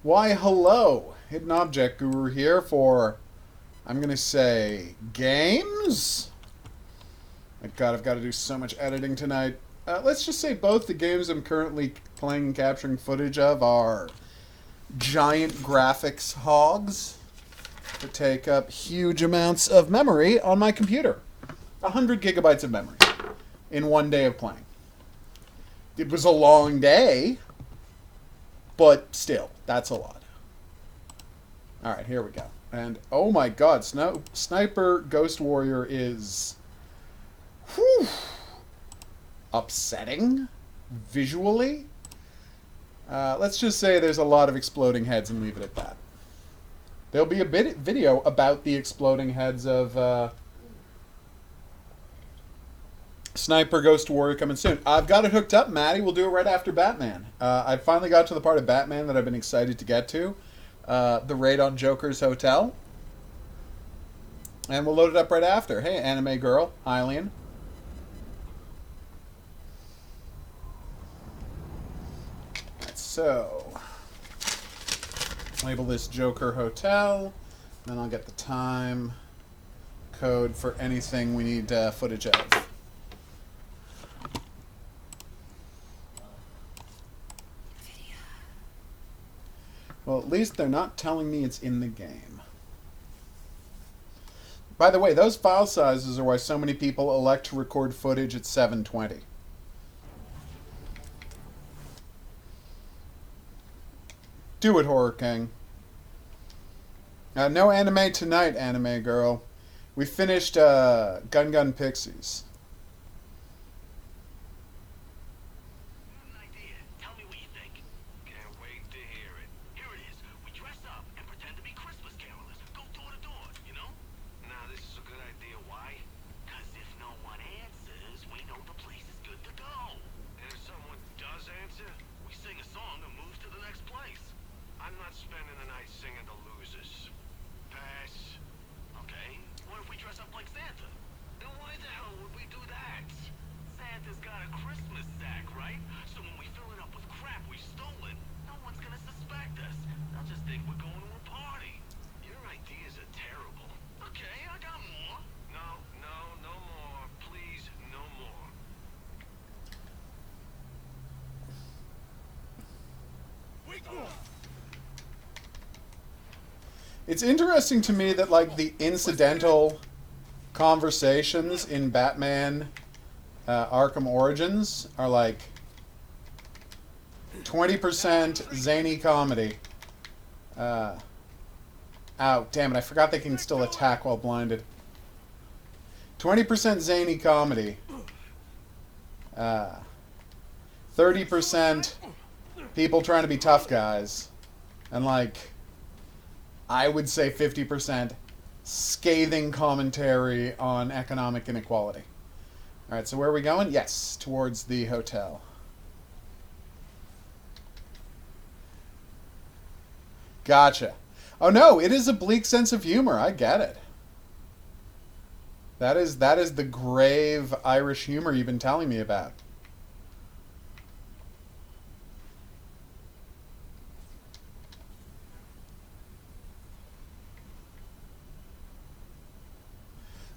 Why, hello! Hidden Object Guru here for, I'm going to say, games? My god, I've got to do so much editing tonight. Let's just say both the games I'm currently playing and capturing footage of are giant graphics hogs that take up huge amounts of memory on my computer. 100 gigabytes of memory in one day of playing. It was a long day, but still, that's a lot. Alright, here we go. And, oh my god, Sniper Ghost Warrior is... whew, upsetting, visually. Let's just say there's a lot of exploding heads and leave it at that. There'll be a video about the exploding heads of Sniper Ghost Warrior coming soon. I've got it hooked up, Maddie. We'll do it right after Batman. I finally got to the part of Batman that I've been excited to get to. The raid on Joker's hotel. And we'll load it up right after. Hey, anime girl, Eileen. Right, so, label this Joker Hotel. Then I'll get the time code for anything we need footage of. Well, at least they're not telling me it's in the game. By the way, those file sizes are why so many people elect to record footage at 720. Do it, Horror King. No anime tonight, anime girl. We finished Gun Gun Pixies. It's interesting to me that, like, the incidental conversations in Batman Arkham Origins are, like, 20% zany comedy. Ow, damn it, I forgot they can still attack while blinded. 20% zany comedy. 30% people trying to be tough guys. And, like, I would say 50% scathing commentary on economic inequality. Alright, so where are we going? Yes, towards the hotel. Gotcha. Oh no, it is a bleak sense of humor. I get it. That is the grave Irish humor you've been telling me about.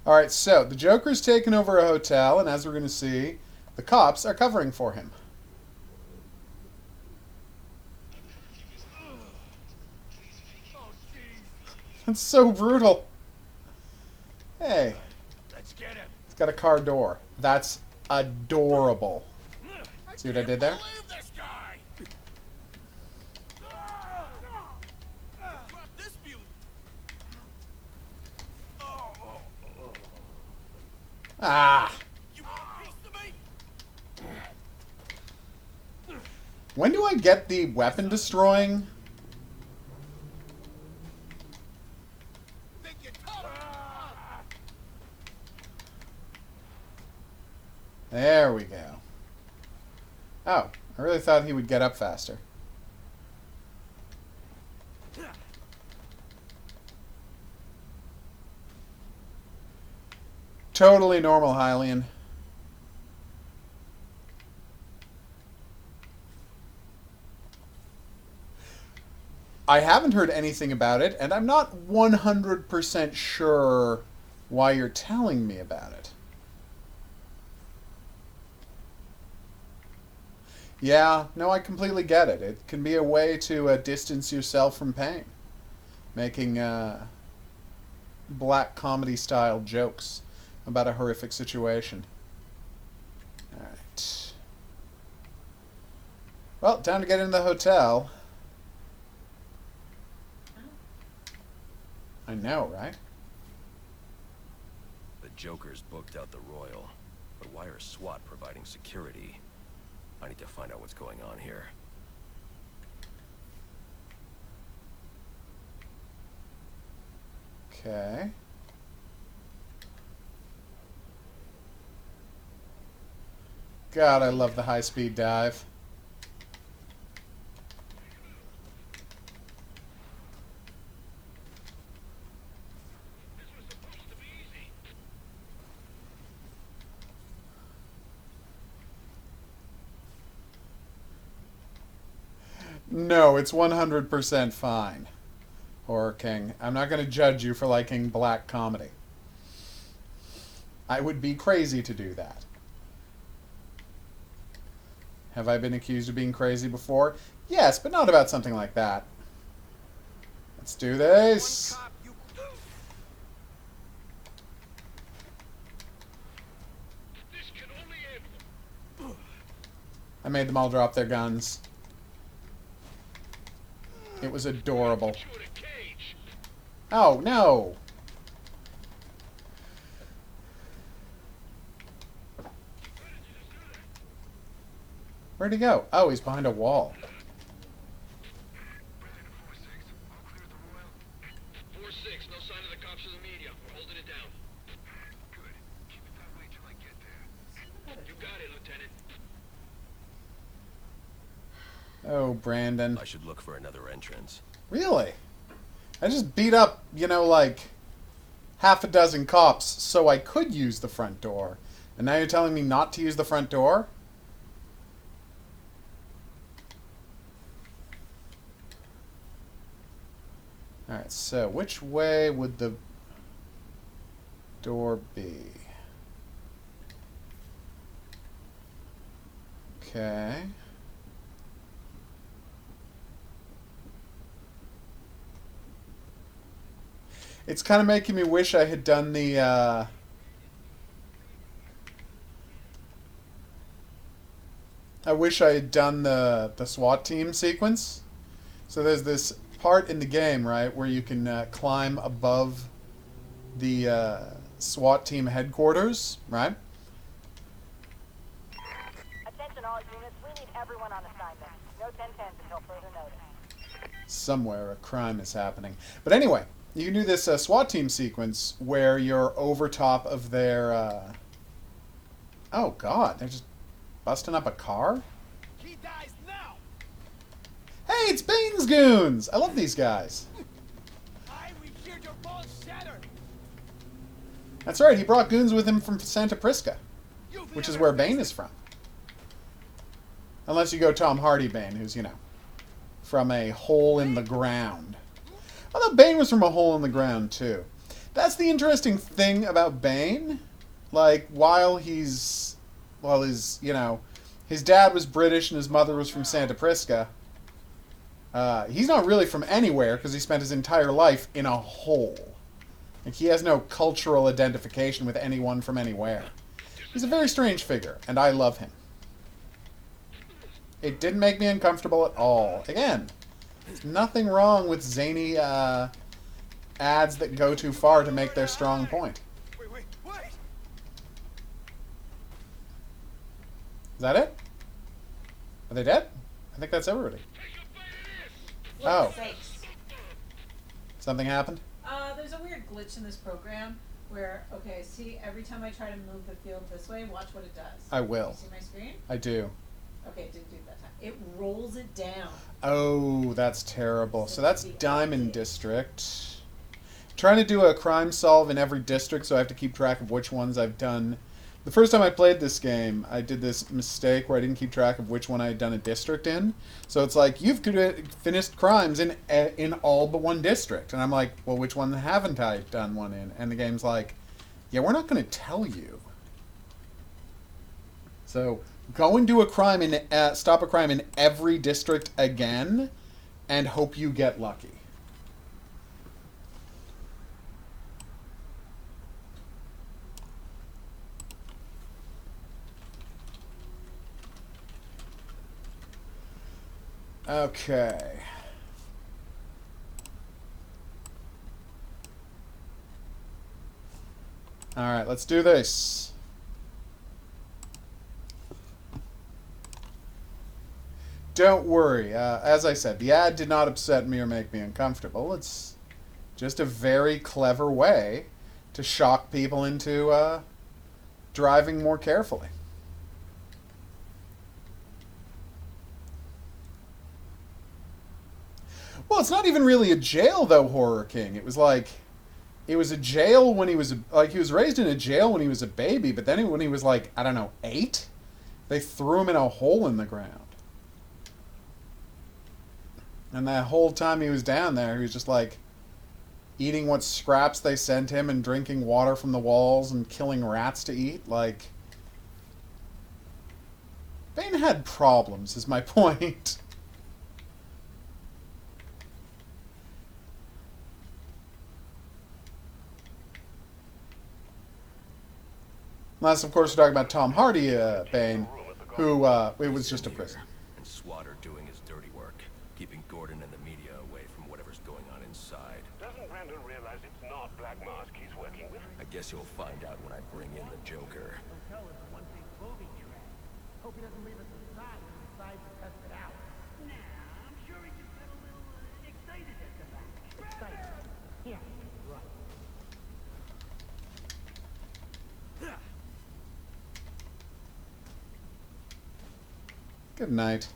Alright, so the Joker's taken over a hotel, and as we're going to see, the cops are covering for him. That's so brutal. Hey. Let's get him. It's got a car door. That's adorable. See what I did there? Ah! When do I get the weapon destroying? There we go. Oh, I really thought he would get up faster. Totally normal, Hylian. I haven't heard anything about it, and I'm not 100% sure why you're telling me about it. Yeah, no, I completely get it. It can be a way to distance yourself from pain. Making black comedy-style jokes about a horrific situation. Alright. Well, time to get into the hotel. I know, right? The Joker's booked out the Royal, but why are SWAT providing security? I need to find out what's going on here. Okay. God, I love the high-speed dive. No, it's 100% fine, Horror King. I'm not going to judge you for liking black comedy. I would be crazy to do that. Have I been accused of being crazy before? Yes, but not about something like that. Let's do this. I made them all drop their guns. It was adorable. Oh, no! Where'd he go? Oh, he's behind a wall. 4-6, no sign of the cops or the media. We're holding it down. Good. Keep it that way till I get there. You got it, Lieutenant. Oh, Brandon. I should look for another entrance. Really? I just beat up, you know, like, half a dozen cops so I could use the front door. And now you're telling me not to use the front door? Alright, so which way would the door be? Okay. It's kind of making me wish I had done the, I wish I had done the SWAT team sequence. So there's this part in the game, right, where you can climb above the SWAT team headquarters, right? Attention all units, we need everyone on assignment. No 10-10s until further notice. Somewhere a crime is happening. But anyway, you can do this SWAT team sequence where you're over top of their... Oh, God, they're just busting up a car? He dies now! Hey, it's Bane's Goons! I love these guys. We hear your balls shatter! That's right, he brought goons with him from Santa Prisca, which is where Bane is from. Unless you go Tom Hardy Bane, who's, you know, from a hole in the ground. Although Bane was from a hole in the ground, too. That's the interesting thing about Bane. Like, while he's... Well, his, you know, his dad was British and his mother was from Santa Prisca. He's not really from anywhere because he spent his entire life in a hole. Like, he has no cultural identification with anyone from anywhere. He's a very strange figure, and I love him. It didn't make me uncomfortable at all. Again, there's nothing wrong with zany ads that go too far to make their strong point. Wait! Is that it? Are they dead? I think that's everybody. Oh. Sakes. Something happened? There's a weird glitch in this program where, okay, see, every time I try to move the field this way, watch what it does. I will. You see my screen? I do. Okay, it didn't do it that time. It rolls it down. Oh, that's terrible. So that's Diamond District. Trying to do a crime solve in every district, so I have to keep track of which ones I've done The first time I played this game, I did this mistake where I didn't keep track of which one I had done a district in. So it's like, you've finished crimes in all but one district. And I'm like, well, which one haven't I done one in? And the game's like, yeah, we're not going to tell you. So go and do a crime stop a crime in every district again, and hope you get lucky. Okay. All right, let's do this. Don't worry. As I said, the ad did not upset me or make me uncomfortable. It's just a very clever way to shock people into driving more carefully. Well, it's not even really a jail, though, Horror King. It was like, it was a jail when he was, he was raised in a jail when he was a baby, but then when he was like, I don't know, 8, they threw him in a hole in the ground. And that whole time he was down there, he was just like, eating what scraps they sent him and drinking water from the walls and killing rats to eat. Like, Bane had problems, is my point. Unless, of course, we're talking about Tom Hardy Bane, who, it was just a prison. And SWAT are doing his dirty work, keeping Gordon and the media away from whatever's going on inside. Doesn't Brandon realize it's not Black Mask he's working with? I guess you'll find out when I bring in the Joker. Hotel is a one big booby trap. Hope he doesn't leave us inside when he decides to test it out. Nah, I'm sure he just got a little excited at the back. Excited? Yeah, right. Good night.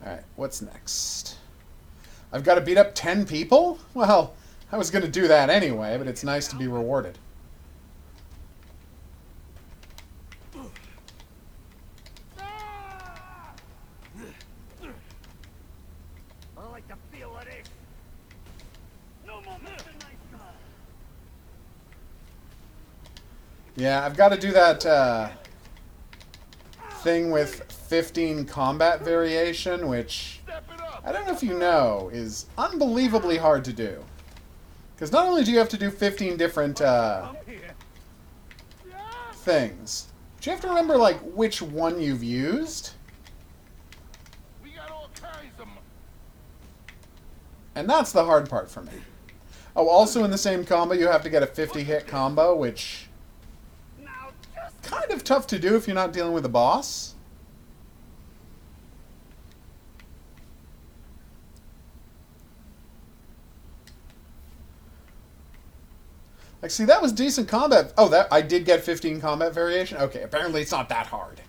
Alright, what's next? I've got to beat up 10 people? Well, I was going to do that anyway, but it's nice to be rewarded. I like the feel of this. No more Mr. Nice Guy. Yeah, I've got to do that thing with 15 combat variation, which I don't know if you know is unbelievably hard to do. Because not only do you have to do 15 different things, but you have to remember like which one you've used. We got all kinds of... And that's the hard part for me. Oh, also in the same combo you have to get a 50-hit combo, which kind of tough to do if you're not dealing with a boss. Like, see, that was decent combat. Oh, that I did get 15 combat variation? Okay, apparently it's not that hard.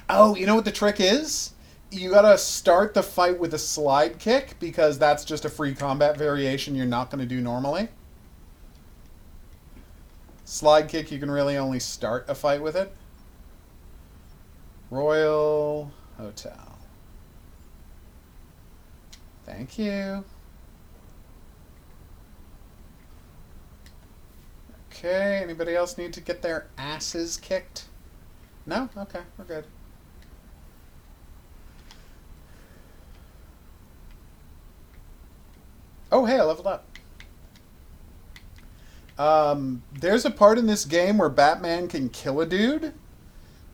Oh, you know what the trick is? You gotta start the fight with a slide kick, because that's just a free combat variation you're not going to do normally. Slide kick, you can really only start a fight with it. Royal Hotel. Thank you. Okay, anybody else need to get their asses kicked? No? Okay, we're good. Oh, hey, I leveled up. There's a part in this game where Batman can kill a dude,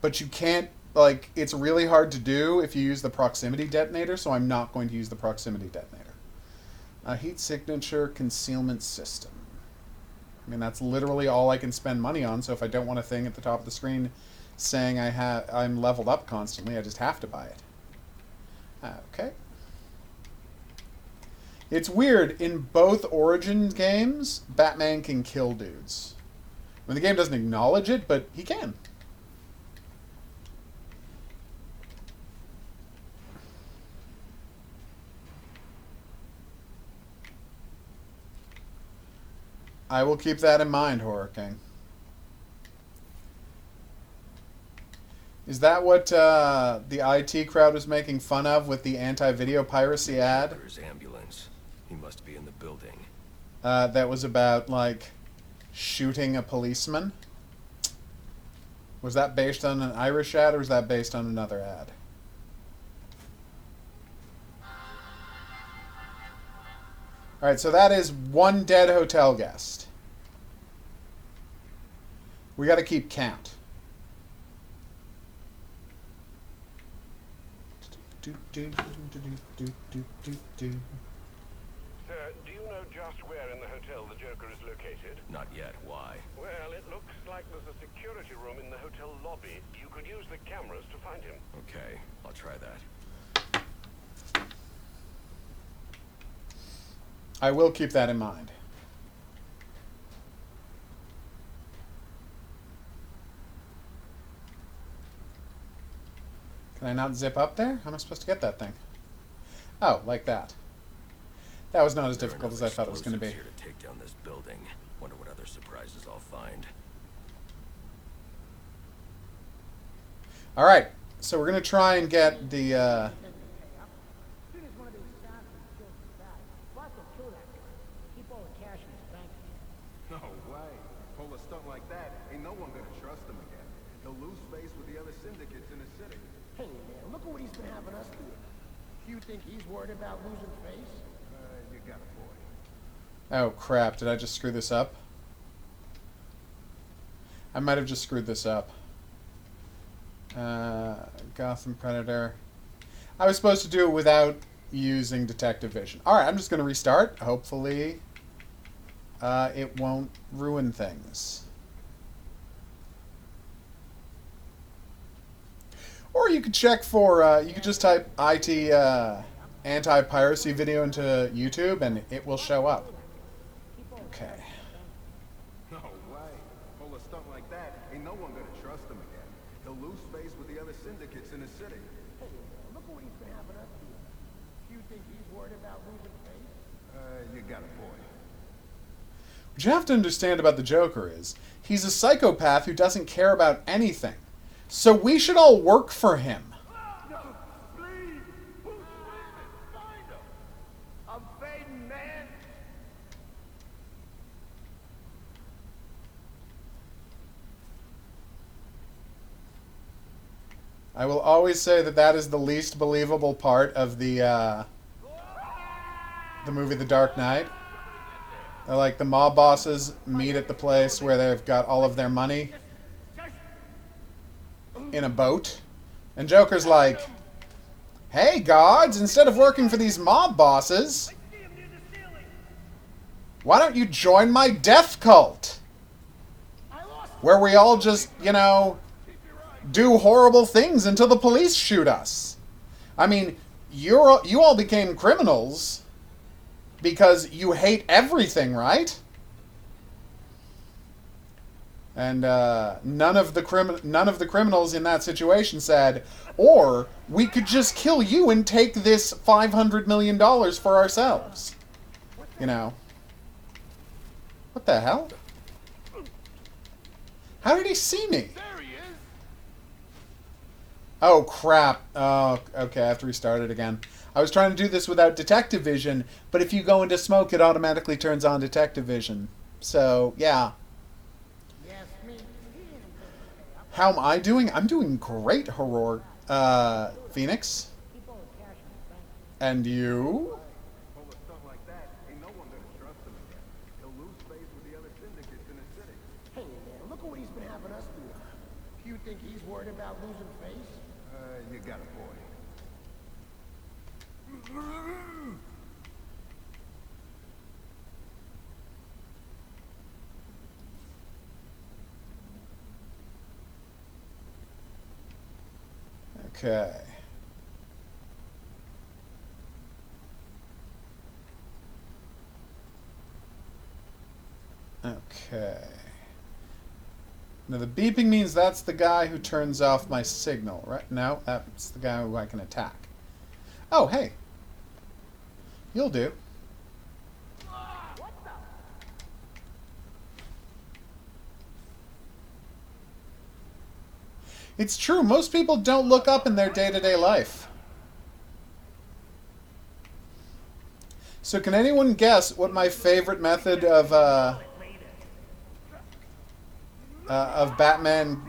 but you can't, like, it's really hard to do if you use the proximity detonator, so I'm not going to use the proximity detonator. Heat signature concealment system. I mean, that's literally all I can spend money on, so if I don't want a thing at the top of the screen saying I'm leveled up constantly, I just have to buy it. Okay. It's weird, in both Origin games, Batman can kill dudes. I mean, the game doesn't acknowledge it, but he can. I will keep that in mind, Horror King. Is that what the IT crowd was making fun of with the anti-video piracy ad? Joker's ambulance. He must be in the building. That was about, like, shooting a policeman? Was that based on an Irish ad, or was that based on another ad? Alright, so that is one dead hotel guest. We gotta keep count. Sir, do you know just where in the hotel the Joker is located? Not yet. Why? Well, it looks like there's a security room in the hotel lobby. You could use the cameras to find him. Okay, I'll try that. I will keep that in mind. Can I not zip up there? How am I supposed to get that thing? Oh, like that. That was not as There are difficult as enough I thought it was going to be. explosives here to take down this building. Wonder what other surprises I'll find. All right, so we're going to try and get the... Soon as one of these assassins kills the guy, Bart will kill that guy. Keep all the cash in his bank. No way. Pull a stunt like that, ain't no one gonna trust him again. He'll lose face with the other syndicates in the city. Hey man, look at what he's been having us do. You think he's worried about losing face? You got a point. Oh, crap. Did I just screw this up? I might have just screwed this up. Gotham Predator. I was supposed to do it without using detective vision. Alright, I'm just going to restart. Hopefully, it won't ruin things. Or you could check for, you could just type IT anti-piracy video into YouTube and it will show up. Okay. No way. Pull a stunt like that, ain't no one gonna trust him again. He'll lose face with the other syndicates in the city. Hey man, look at what he's been having us do. You think he's worried about losing face? You got a point. What you have to understand about the Joker is, he's a psychopath who doesn't care about anything. So we should all work for him. No, please! Who's screaming? Find him! I'm fading, man! I will always say that that is the least believable part of the movie The Dark Knight. They're like the mob bosses meet at the place where they've got all of their money in a boat. And Joker's like, hey, gods, instead of working for these mob bosses, why don't you join my death cult? Where we all just, you know, do horrible things until the police shoot us. I mean, you all became criminals because you hate everything, right? And none of the criminals in that situation said, or we could just kill you and take this $500 million for ourselves. You know. What the hell? How did he see me? There he is! Oh, crap. Oh, okay, I have to restart it again. I was trying to do this without detective vision, but if you go into smoke, it automatically turns on detective vision. So, yeah. Yes, me. How am I doing? I'm doing great, Horror, Phoenix. Keep all the cash in his bank. And you? Pull a stunt like that, ain't no one gonna trust him again. He'll lose face with the other syndicates in the city. Hey man, look at what he's been having us do. You think he's worried about losing face? You got a point. Okay. Okay. Now the beeping means that's the guy who turns off my signal, right? No, that's the guy who I can attack. Oh, hey. You'll do. It's true. Most people don't look up in their day-to-day life. So can anyone guess what my favorite method of Batman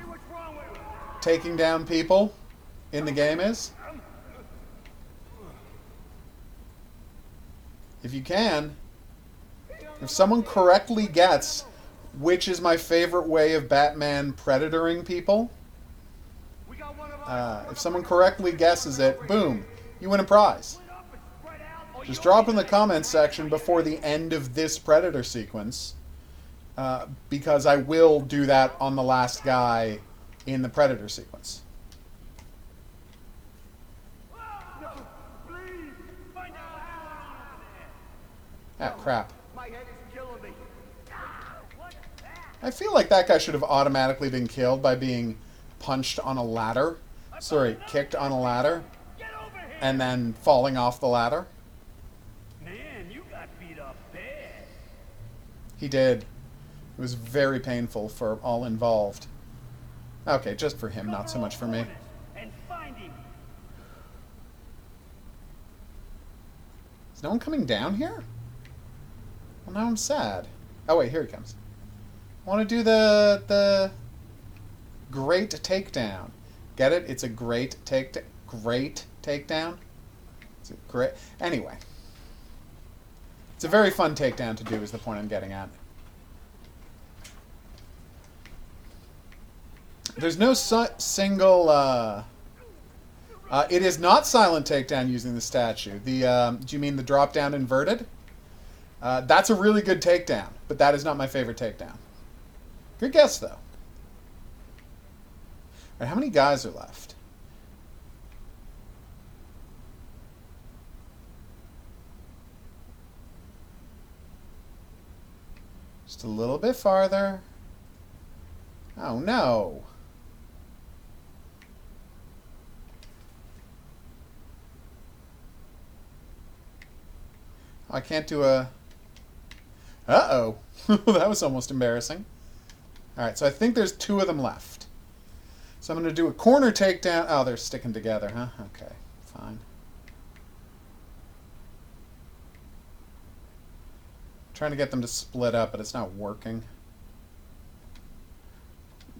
taking down people in the game is? If you can, if someone correctly gets which is my favorite way of Batman predatoring people, if someone correctly guesses it, boom, you win a prize. Just drop in the comments section before the end of this Predator sequence, because I will do that on the last guy in the Predator sequence. Ah, crap. I feel like that guy should have automatically been killed by being punched on a ladder. Sorry, kicked on a ladder. And then falling off the ladder. Man, you got beat up bad. He did. It was very painful for all involved. Okay, just for him, not so much for me. And find him. Is no one coming down here? Well, now I'm sad. Oh wait, here he comes. I want to do the great takedown. Get it? It's a great takedown. It's a great. Anyway, it's a very fun takedown to do. Is the point I'm getting at? There's no single. It is not silent takedown using the statue. The do you mean the drop down inverted? That's a really good takedown, but that is not my favorite takedown. Good guess, though. All right, how many guys are left? Just a little bit farther. Oh, no. I can't do a... Uh-oh. That was almost embarrassing. Alright, so I think there's 2 of them left. So I'm going to do a corner takedown. Oh, they're sticking together, huh? Okay, fine. Trying to get them to split up, but it's not working.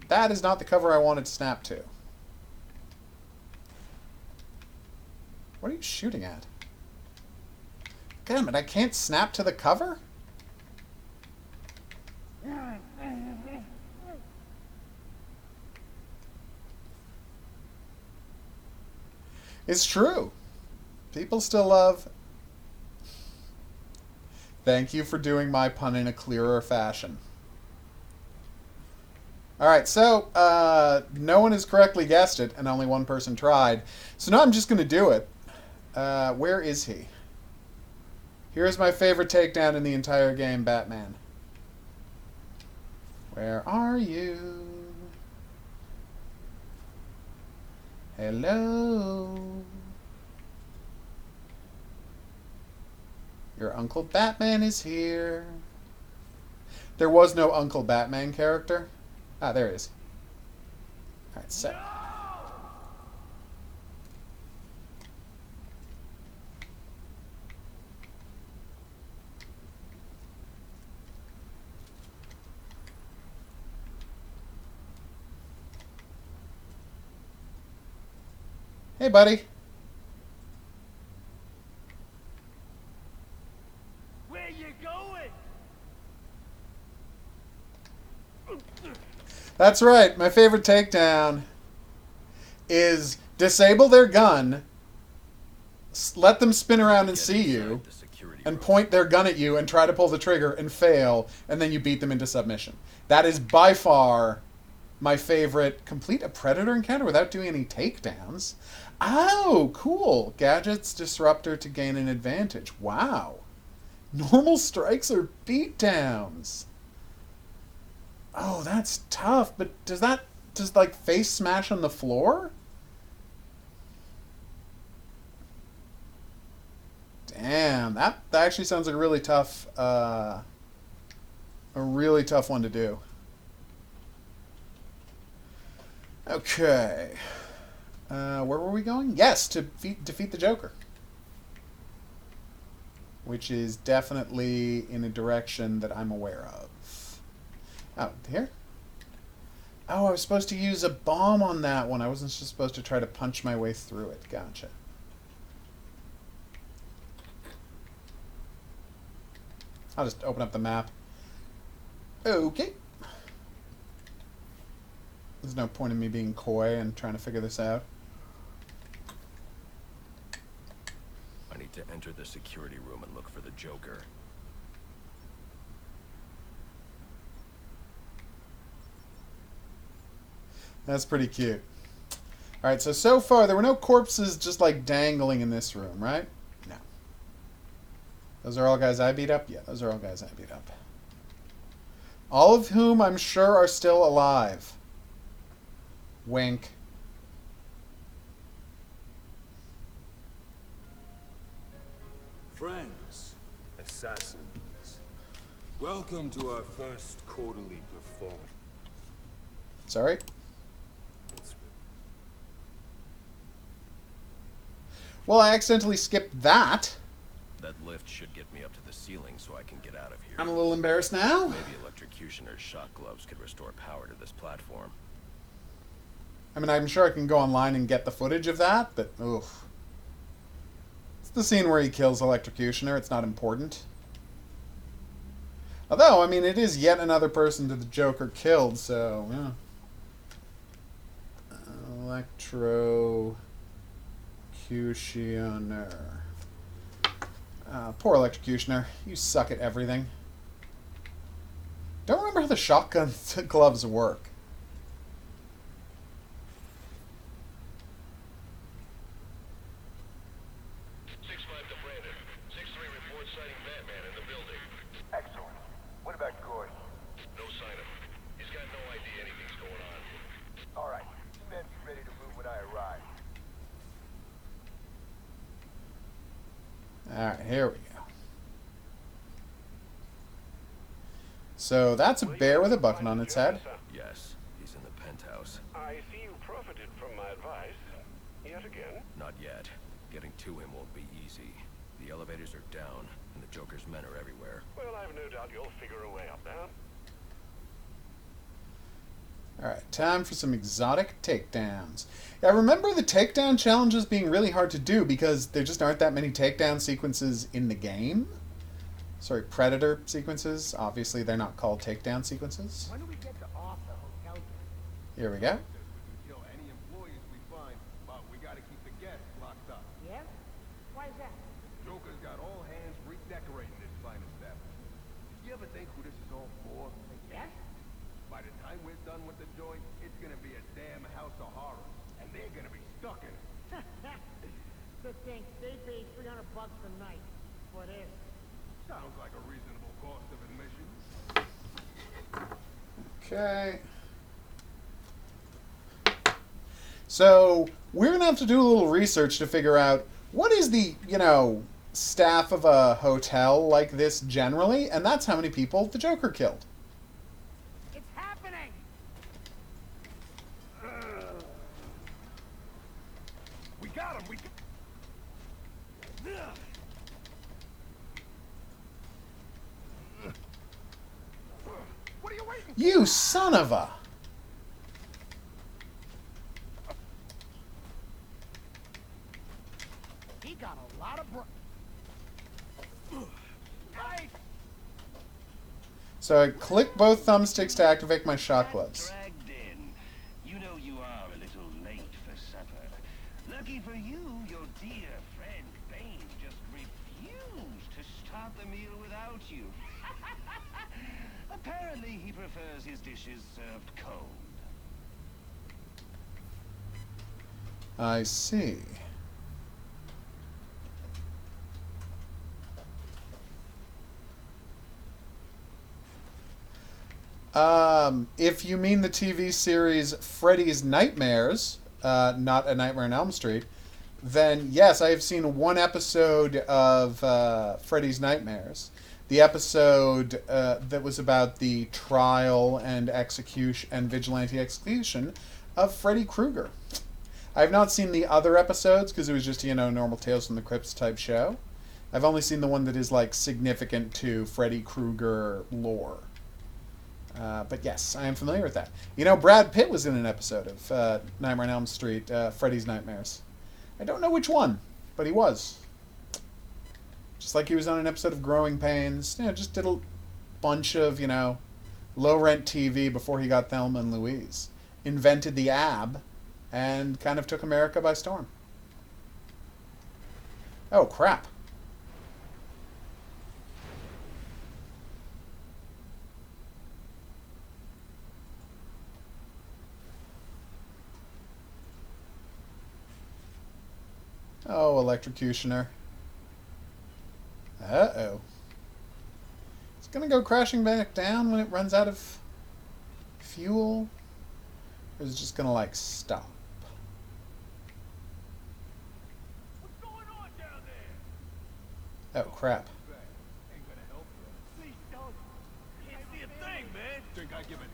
That is not the cover I wanted to snap to. What are you shooting at? Damn it, I can't snap to the cover? It's true. People still love... Thank you for doing my pun in a clearer fashion. Alright, so, no one has correctly guessed it, and only one person tried. So now I'm just going to do it. Where is he? Here's my favorite takedown in the entire game, Batman. Where are you? Hello? Your Uncle Batman is here. There was no Uncle Batman character. Ah, there he is. Alright, set. Hey, buddy. Where you going? That's right. My favorite takedown is disable their gun, let them spin around and see you, and point their gun at you and try to pull the trigger and fail, and then you beat them into submission. That is by far my favorite. Complete a Predator encounter without doing any takedowns. Oh, cool. Gadgets Disruptor to gain an advantage. Wow. Normal strikes or beatdowns. Oh, that's tough. But does like face smash on the floor? Damn, that actually sounds like a really tough one to do. Okay. Where were we going? Yes, to defeat the Joker. Which is definitely in a direction that I'm aware of. Oh, here? Oh, I was supposed to use a bomb on that one. I wasn't just supposed to try to punch my way through it. Gotcha. I'll just open up the map. Okay. There's no point in me being coy and trying to figure this out. I need to enter the security room and look for the Joker. That's pretty cute. Alright, so far there were no corpses just like dangling in this room, right? No. Those are all guys I beat up? Yeah, those are all guys I beat up. All of whom I'm sure are still alive. Wink. Friends, assassins, welcome to our first quarterly performance. Sorry? Well, I accidentally skipped that. That lift should get me up to the ceiling so I can get out of here. I'm a little embarrassed now. Maybe electrocutioner's shock gloves could restore power to this platform. I mean, I'm sure I can go online and get the footage of that, but oof. It's the scene where he kills Electrocutioner. It's not important. Although, I mean, it is yet another person that the Joker killed, so, yeah. Electrocutioner. Poor Electrocutioner. You suck at everything. Don't remember how the shotgun gloves work. Excellent. What about Gordon? No sign of him. He's got no idea anything's going on. All right. Men be ready to move when I arrive. Alright, here we go. So that's a bear with a button on its head. Yes, he's in the penthouse. I see you profited from my advice. Yet again. Not yet. Getting to him won't be easy. The elevators are down, and the Joker's men are everywhere. Well, I've no doubt you'll figure a way up there. Alright, time for some exotic takedowns. Yeah, I remember the takedown challenges being really hard to do because there just aren't that many takedown sequences in the game. Sorry, Predator sequences. Obviously, they're not called takedown sequences. When do we get to off the hotel? Here we go. Kill any employees we find, but we gotta keep the guests locked up. Yeah? Why is that? Joker's got all hands redecorating this fine establishment. You ever think who this is all for? Yes? By the time we're done with the joint, it's gonna be a damn house of horrors, and they're gonna be stuck in it. Good thing they paid $300 a night for this. Sounds like a reasonable cost of admission. Okay. So, we're going to have to do a little research to figure out what is the, staff of a hotel like this generally, and that's how many people the Joker killed. It's happening! We got him! What are you waiting for? You son of a... He got a lot of Hey! So I click both thumbsticks to activate my shock gloves. Dragged in. You know you are a little late for supper. Lucky for you, your dear friend Bane just refused to start the meal without you. Apparently he prefers his dishes served cold. I see. If you mean the TV series Freddy's Nightmares, not A Nightmare on Elm Street, then yes, I have seen one episode of Freddy's Nightmares. The episode that was about the trial and execution and vigilante execution of Freddy Krueger. I have not seen the other episodes because it was just, normal Tales from the Crypt type show. I've only seen the one that is, like, significant to Freddy Krueger lore. But yes, I am familiar with that. Brad Pitt was in an episode of Nightmare on Elm Street, Freddy's Nightmares. I don't know which one, but he was. Just like he was on an episode of Growing Pains. Just did a bunch of, low-rent TV before he got Thelma and Louise. Invented the ab, and kind of took America by storm. Oh, crap. Oh, electrocutioner. Uh-oh. It's gonna go crashing back down when it runs out of fuel? Or is it just gonna, like, stop? What's going on down there? Oh, crap. Ain't gonna help you. Please don't. Can't see a thing, man. Think I give a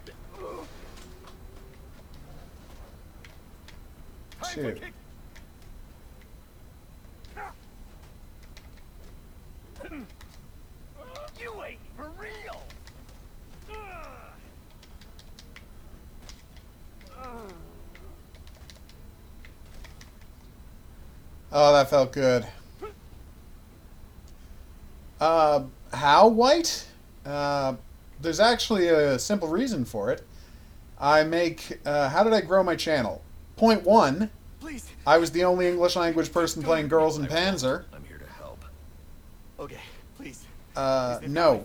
Two. You ain't for real. Oh, that felt good. How white? There's actually a simple reason for it. I make... how did I grow my channel? Point 1. Please. I was the only English language person playing Girls in Panzer. I'm here to help. Okay, please. No.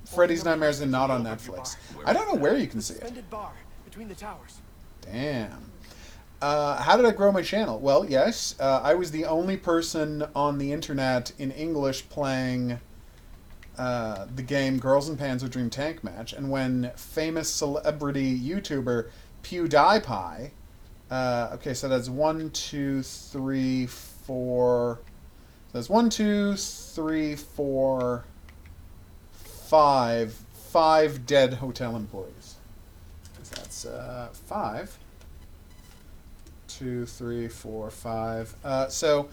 Freddy's Nightmares is not on Netflix. I don't know where you can see it. Suspended bar between the towers. Damn. How did I grow my channel? Well, yes, I was the only person on the internet in English playing the game Girls in Panzer Dream Tank Match, and when famous celebrity YouTuber PewDiePie, okay, so that's 1, 2, 3, 4, that's 1, 2, 3, 4, 5 dead hotel employees. That's 5. 2, 3, 4, 5. So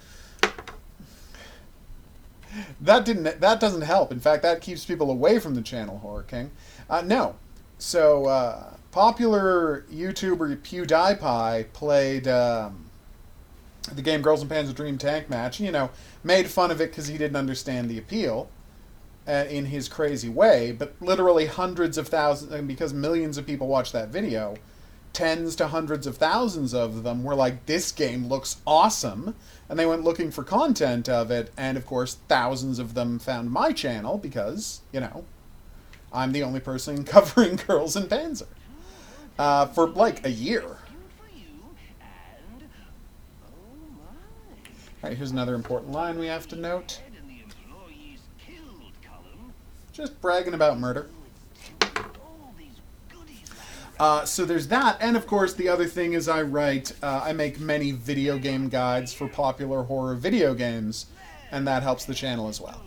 that doesn't help. In fact, that keeps people away from the channel, Horror King. No. So popular YouTuber PewDiePie played the game Girls in Panzer Dream Tank Match. Made fun of it because he didn't understand the appeal in his crazy way. But literally hundreds of thousands, and because millions of people watched that video, tens to hundreds of thousands of them were like, this game looks awesome, and they went looking for content of it, and of course thousands of them found my channel because, I'm the only person covering Girls in Panzer for like a year. Alright, here's another important line we have to note. Just bragging about murder. So there's that, and of course the other thing is I make many video game guides for popular horror video games, and that helps the channel as well.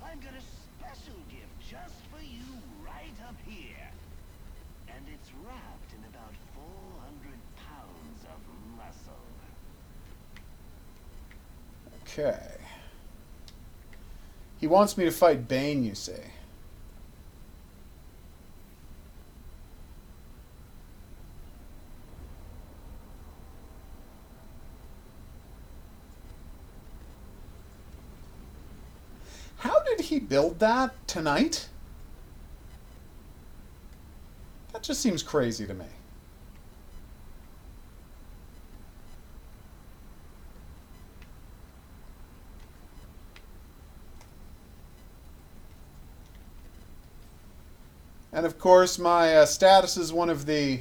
I've got a special gift just for you right up here. And it's wrapped in about 400 pounds of muscle. Okay. He wants me to fight Bane, you say. How did he build that tonight? That just seems crazy to me. And of course, my status as one of the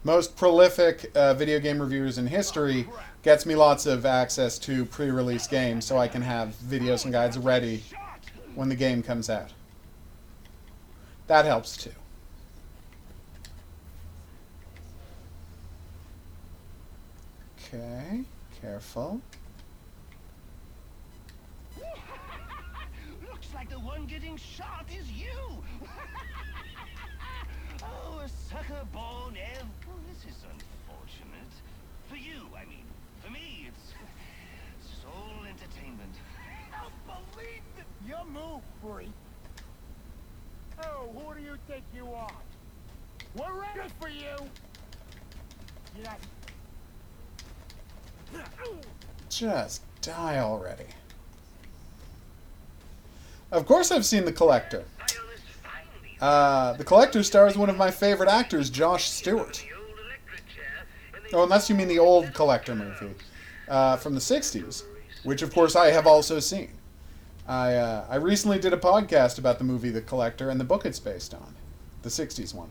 most prolific video game reviewers in history gets me lots of access to pre-release games, so I can have videos and guides ready when the game comes out. That helps too. Okay, careful. Looks like the one getting shot is you. Oh, a sucker born ev... Well, this is unfortunate. For you, I mean. For me, it's sole entertainment. I don't believe it! Your move, freak! Oh, who do you think you are? We're ready for you! Yes. Just die already. Of course I've seen The Collector. The Collector stars one of my favorite actors, Josh Stewart. Oh, unless you mean the old Collector movie from the 60s, which of course I have also seen. I recently did a podcast about the movie The Collector and the book it's based on, the 60s one.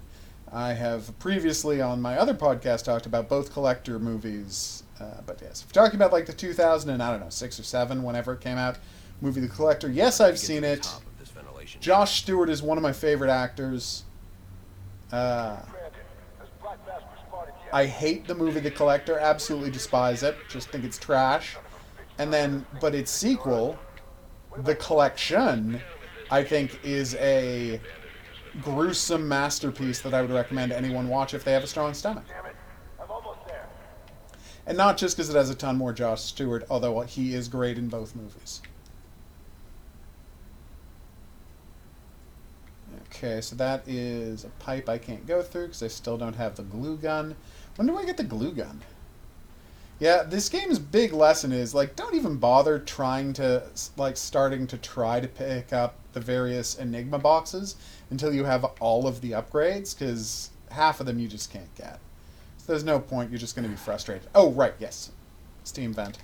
I have previously on my other podcast talked about both Collector movies, but yes, if you're talking about like the 2000 and I don't know 6 or 7, whenever it came out, movie The Collector. Yes, I've seen it. Josh Stewart is one of my favorite actors. I hate the movie The Collector. Absolutely despise it. Just think it's trash. And then, but its sequel, The Collection, I think is a gruesome masterpiece that I would recommend anyone watch if they have a strong stomach. And not just because it has a ton more Josh Stewart, although he is great in both movies. Okay, so that is a pipe I can't go through because I still don't have the glue gun. When do I get the glue gun? Yeah, this game's big lesson is, like, don't even bother trying to, like, starting to try to pick up the various Enigma boxes until you have all of the upgrades, because half of them you just can't get. So there's no point, you're just going to be frustrated. Oh, right, yes. Steam vent.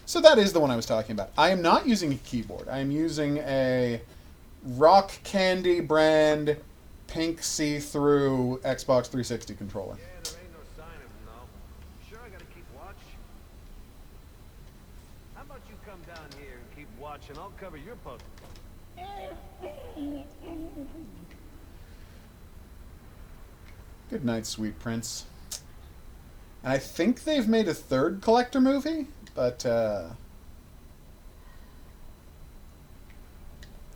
So that is the one I was talking about. I am not using a keyboard. I am using a Rock Candy brand pink see-through Xbox 360 controller. Yeah, there ain't no sign of him, though. Sure, I gotta keep watch. How about you come down here and keep watch, and I'll cover your post. Good night, sweet prince. And I think they've made a third Collector movie, but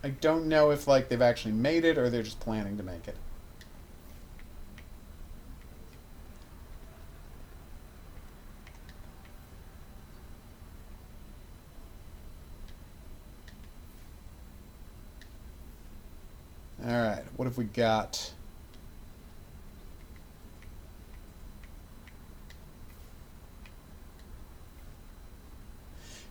I don't know if like they've actually made it or they're just planning to make it. All right, what have we got?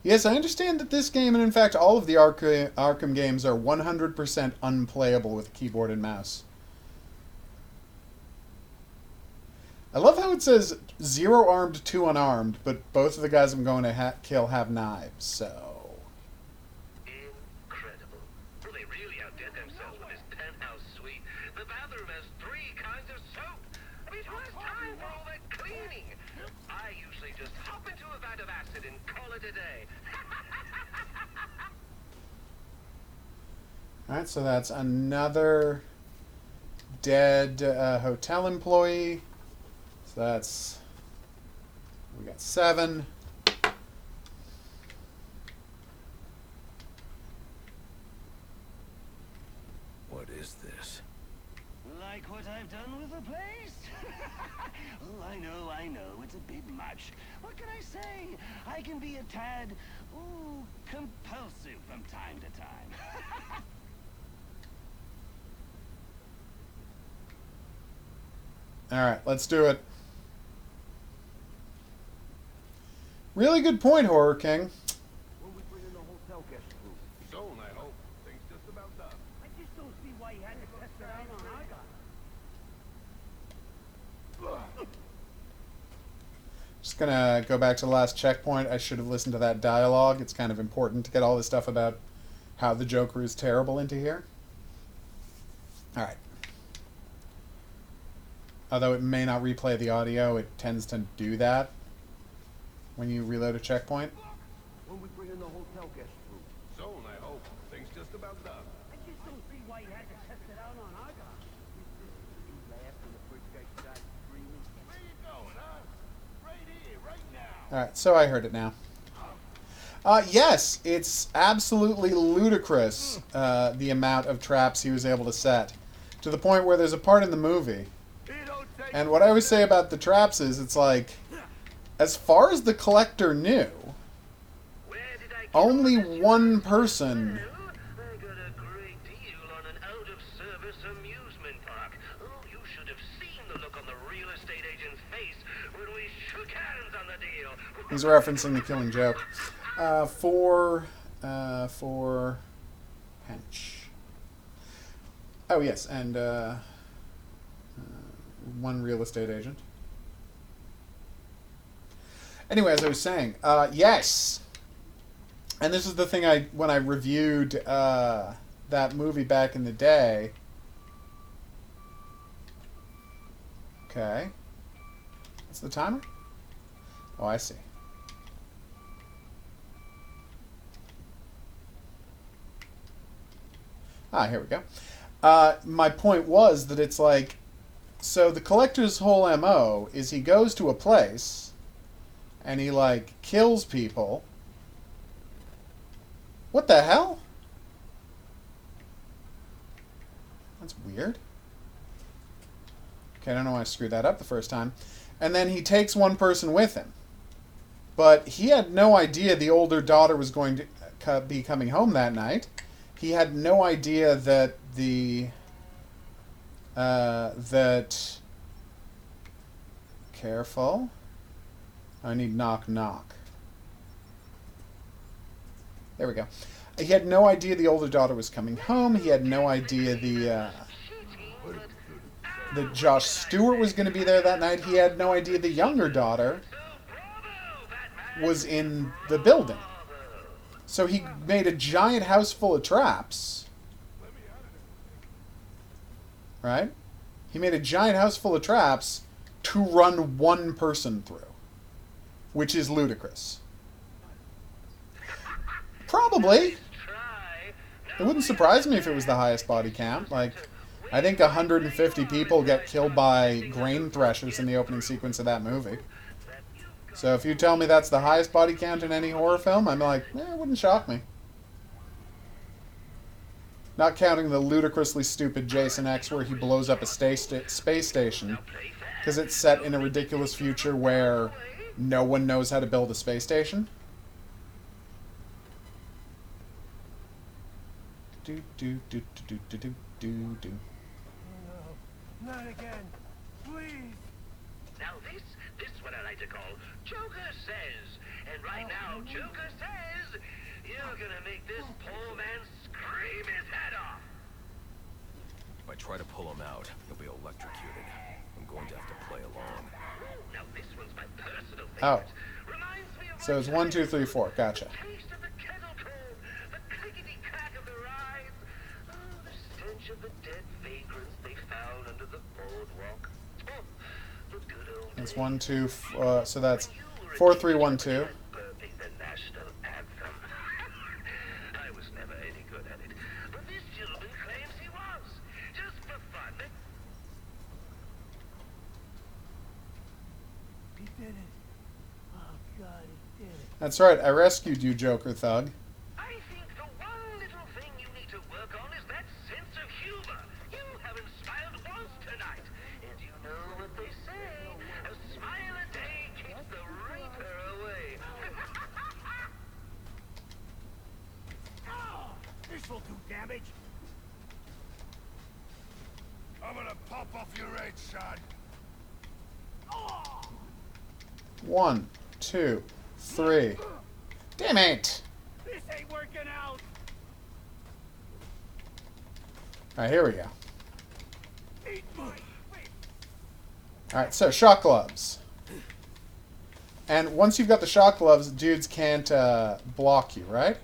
Yes, I understand that this game, and in fact all of the Arkham games, are 100% unplayable with keyboard and mouse. I love how it says 0 armed, 2 unarmed, but both of the guys I'm going to kill have knives, so... Incredible. They really outdid themselves with this penthouse suite. The bathroom has 3 kinds of soap. I mean, who has time for all that cleaning? I usually just hop into a vat of acid and call it a day. Alright, so that's another dead hotel employee. So that's... we got 7. What is this? Like what I've done with the place? Oh, I know, it's a bit much. What can I say? I can be a tad, compulsive from time to time. Alright, let's do it. Really good point, Horror King. When we bring in the hotel guest room. Soon, I hope. Things just about done. I just don't see why you had to test it out on our guy. Just gonna go back to the last checkpoint. I should have listened to that dialogue. It's kind of important to get all this stuff about how the Joker is terrible into here. Alright. Although it may not replay the audio, it tends to do that when you reload a checkpoint. When we bring in the hotel guest room. Soon, I hope. Things just about done. I just don't see why you had to test it out on our guy. You laughed when the first guy started screaming. Where you going, huh? Right here, right now. Alright, so I heard it now. Yes, it's absolutely ludicrous, the amount of traps he was able to set. To the point where there's a part in the movie, and what I always say about the traps is, it's like, as far as the collector knew, only one person... I got a great deal on an out-of-service amusement park. Oh, you should have seen the look on the real estate agent's face when we shook hands on the deal. He's referencing The Killing Joke. For Hench. Oh, yes, and one real estate agent. Anyway, as I was saying, yes. And this is the thing when I reviewed that movie back in the day. Okay. What's the timer? Oh, I see. Ah, here we go. My point was that it's like, so the collector's whole MO is he goes to a place and he, like, kills people. What the hell? That's weird. Okay, I don't know why I screwed that up the first time. And then he takes one person with him. But he had no idea the older daughter was going to be coming home that night. He had no idea that careful. I need knock knock. There we go. He had no idea the older daughter was coming home. He had no idea that Josh Stewart was going to be there that night. He had no idea the younger daughter was in the building. So he made a giant house full of traps. Right? He made a giant house full of traps to run one person through. Which is ludicrous. Probably. It wouldn't surprise me if it was the highest body count. Like, I think 150 people get killed by grain threshers in the opening sequence of that movie. So if you tell me that's the highest body count in any horror film, I'm like, it wouldn't shock me. Not counting the ludicrously stupid Jason X where he blows up a space station because it's set in a ridiculous future where no one knows how to build a space station. Do do do do do do do do. No, not again. Please. Now this is what I like to call Joker Says. And right now, Joker says, you're gonna make this poor man scream his head off. If I try to pull him out, he'll be electrocuted. I'm going to have to play along. Now this one's my personal favorite. Oh. Reminds me of So it's 1, 2, 3, 4. Gotcha. the taste of the kettle cold, the clickety-clack of the rides, the stench of the dead vagrants they found under the boardwalk. Oh, the good old That's days. 1, 2, so that's 4, 3, 1, 2. Burping the national anthem. I was never any good at it, but this gentleman claims he was, just for fun. He did it. Oh, God, he did it. That's right, I rescued you, Joker Thug. I think the one little thing you need to work on is that sense of humor. You haven't smiled once tonight. And you know what they say, a smile a day keeps the reaper away. Oh, this will do damage. I'm gonna pop off your head, son. 1, 2, 3. Damn it! This ain't working out. Alright, here we go. Eat my... Alright, so shock gloves. And once you've got the shock gloves, dudes can't block you, right?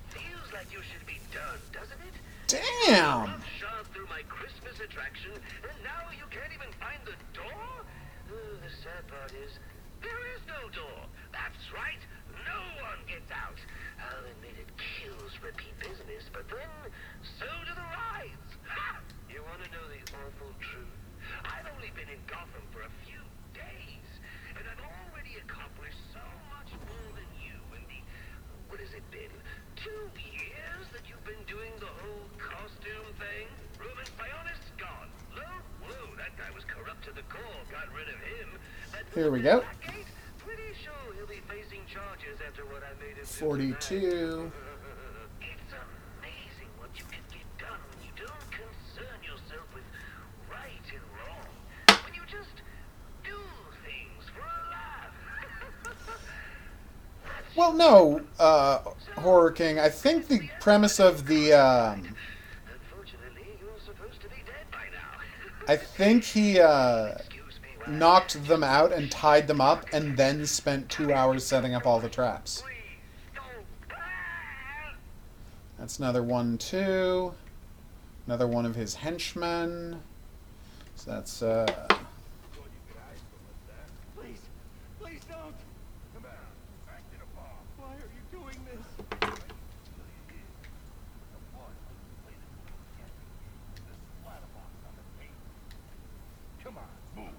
Feels like you should be done, doesn't it? Damn! Rough shot through my Christmas attraction, and now you can't even find the door? The sad part is, there is no door. That's right, no one gets out. I'll admit it kills repeat business, but then, so do the rides. Ha! You want to know the awful truth? I've only been in Gotham for a few days, and I've already accomplished so much more than you in the, what has it been, 2 years that you've been doing the whole costume thing? Remember after the Corps got rid of him. Here we go. Blackgate? Pretty sure he'll be facing charges after what I made him do 42. It's amazing what you can get done when you don't concern yourself with right and wrong. When you just do things for a laugh. Well, no, Horror King. I think the premise of the, Unfortunately, you're supposed to be dead by now. I think he, knocked them out and tied them up and then spent 2 hours setting up all the traps. That's another 1, 2. Another one of his henchmen. So that's, Please, please don't. Come on, back to the bar. Why are you doing this? Come on, move.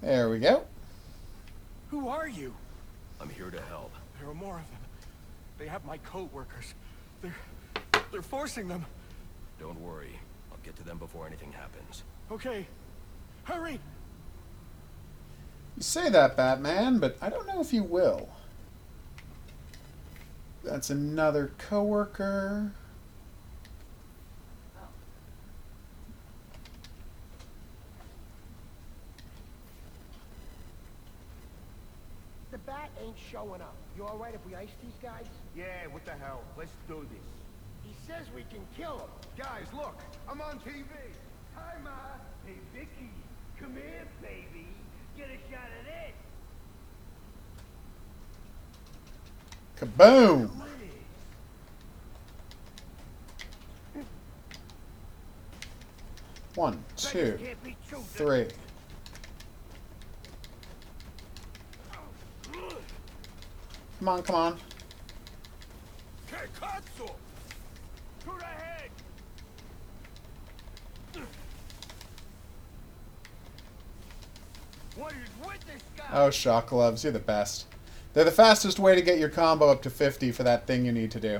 there we go. Who are you? I'm here to help. There are more of them. They have my co-workers. They're forcing them. Don't worry. I'll get to them before anything happens. Okay. Hurry! You say that, Batman, but I don't know if you will. That's another coworker. The bat ain't showing up. You alright if we ice these guys? Yeah, what the hell? Let's do this. He says we can kill him. Guys, look, I'm on TV. Hi, Ma. Hey, Vicky. Come here, baby. Get a shot of this. Kaboom! One, two, three. Come on, come on. Kekatsu! To the head. What is with this guy? Oh, shock gloves, you're the best. They're the fastest way to get your combo up to 50 for that thing you need to do.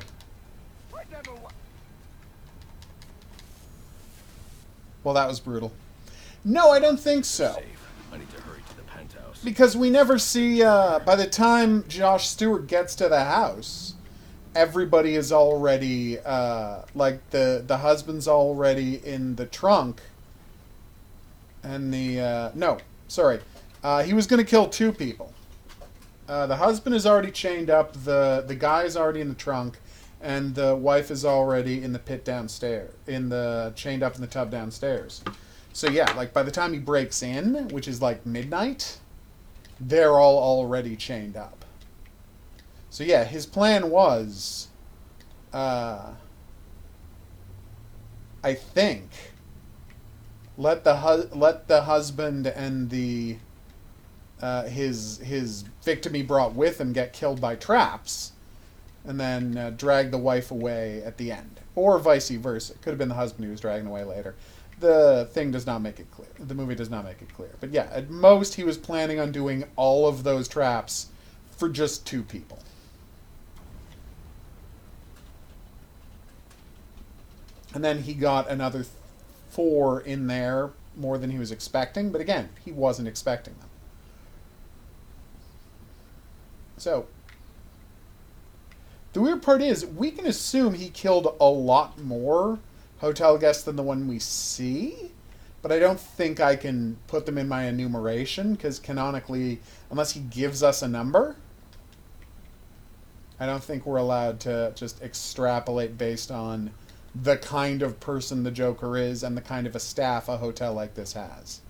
Well, that was brutal. No, I don't think so. Safe. I need to hurry to the penthouse. Because we never see, by the time Josh Stewart gets to the house, everybody is already, like, the husband's already in the trunk. And the, no, sorry. He was going to kill 2 people. The husband is already chained up, the guy is already in the trunk, and the wife is already in the pit downstairs, chained up in the tub downstairs. So yeah, like by the time he breaks in, which is like midnight, they're all already chained up. So yeah, his plan was, I think, let the husband and the his victim he brought with him get killed by traps, and then drag the wife away at the end, or vice versa. It could have been the husband who was dragging away later. The thing does not make it clear. The movie does not make it clear. But yeah, at most he was planning on doing all of those traps for just 2 people. And then he got another 4 in there, more than he was expecting. But again, he wasn't expecting them. So, the weird part is, we can assume he killed a lot more hotel guests than the one we see, but I don't think I can put them in my enumeration, because canonically, unless he gives us a number, I don't think we're allowed to just extrapolate based on the kind of person the Joker is and the kind of a staff a hotel like this has.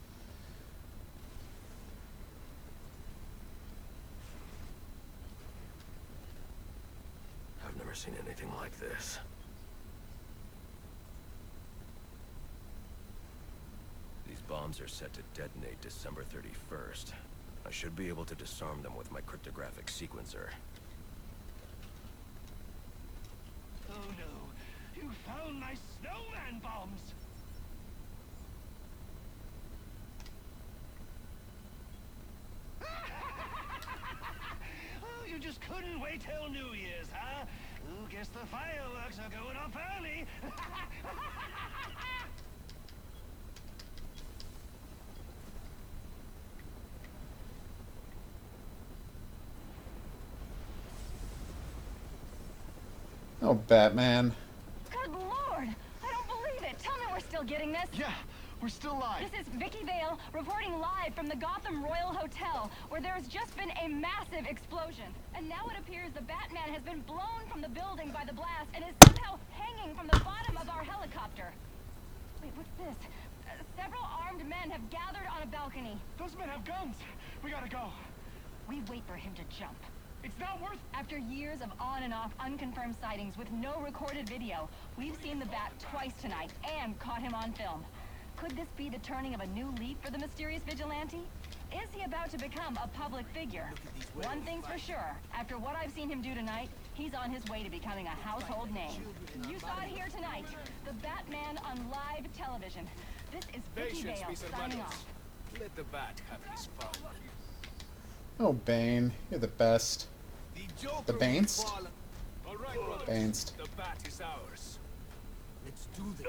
I've never seen anything like this. These bombs are set to detonate December 31st. I should be able to disarm them with my cryptographic sequencer. Oh no, you found my snowman bombs! Oh, you just couldn't wait till New Year's, huh? guess the fireworks are going off early. Oh, Batman. Good lord! I don't believe it! Tell me we're still getting this! Yeah, we're still live. This is Vicky Vale reporting live from the Gotham Royal Hotel, where there has just been a massive explosion. And now it appears the Batman has been blown from the building by the blast and is somehow hanging from the bottom of our helicopter. Wait, what's this? Several armed men have gathered on a balcony. Those men have guns. We gotta go. We wait for him to jump. It's not worth... After years of on and off unconfirmed sightings with no recorded video, we've seen the Bat twice tonight and caught him on film. Could this be the turning of a new leaf for the mysterious vigilante? Is he about to become a public figure? One thing's for sure, after what I've seen him do tonight, he's on his way to becoming a household name. You saw it here tonight, the Batman on live television. This is Vicky Vale signing off. Let the Bat have his fun. Oh, Bane. You're the best. The Banest? All right, brothers. Banest. The Bat is ours. Let's do this.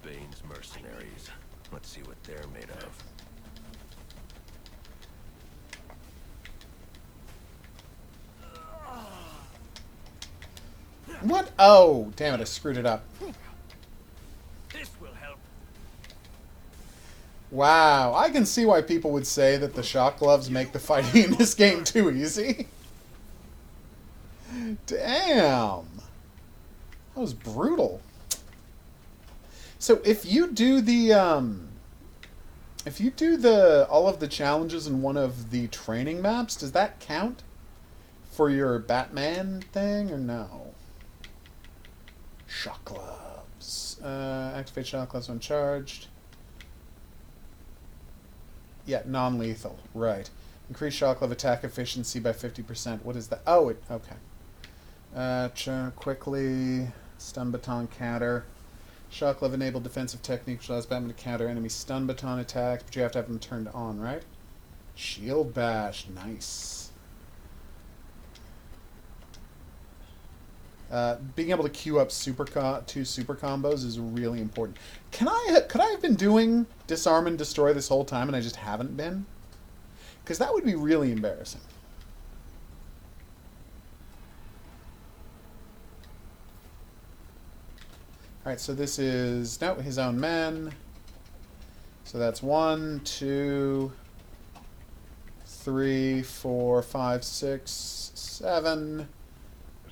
Bane's mercenaries. Let's see what they're made of. What? Oh, damn it, I screwed it up. This will help. Wow, I can see why people would say that the shock gloves make the fighting in this game too easy. Damn. That was brutal. So if you do the all of the challenges in one of the training maps, does that count for your Batman thing or no? Shock gloves. Activate shock gloves when charged. Yeah, non-lethal. Right. Increase shock glove attack efficiency by 50%. What is that? Oh, it... Okay. Quickly. Stun baton counter. Shock glove enabled defensive technique which allows Batman to counter enemy stun baton attacks, but you have to have them turned on, right? Shield bash. Nice. Being able to queue up two super combos is really important. Could I have been doing disarm and destroy this whole time and I just haven't been? Because that would be really embarrassing. Alright, so this is no his own men. So that's 1, 2, 3, 4, 5, 6, 7.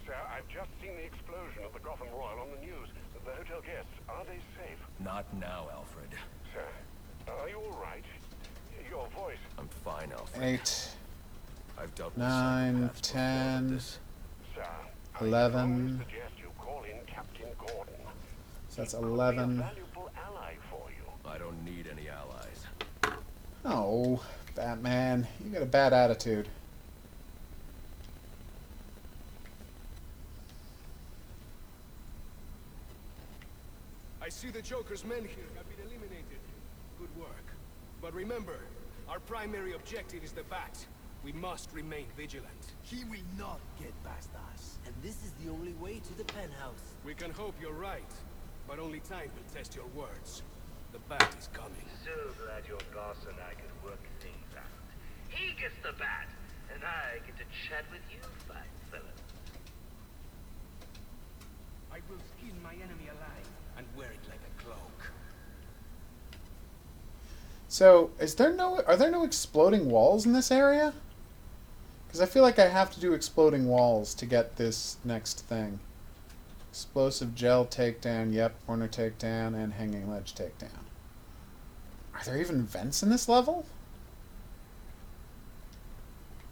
Sir, I've just seen the explosion of the Gotham Royal on the news. The hotel guests, are they safe? Not now, Alfred. Sir, are you all right? Your voice... I'm fine, Alfred. 8, I've dealt with 9, psychopaths before 10, this. Sir, 11. I suggest you call in Captain Gordon. So that's He could be a 11. valuable ally for you. I don't need any allies. Oh, Batman, you got a bad attitude. I see the Joker's men here have been eliminated. Good work. But remember, our primary objective is the Bat. We must remain vigilant. He will not get past us. And this is the only way to the penthouse. We can hope you're right, but only time will test your words. The Bat is coming. So glad your boss and I could work things out. He gets the Bat, and I get to chat with you, fine fellow. I will skin my enemy alive and wear it like a cloak. So, are there no exploding walls in this area? Because I feel like I have to do exploding walls to get this next thing. Explosive gel takedown, yep, corner takedown, and hanging ledge takedown. Are there even vents in this level?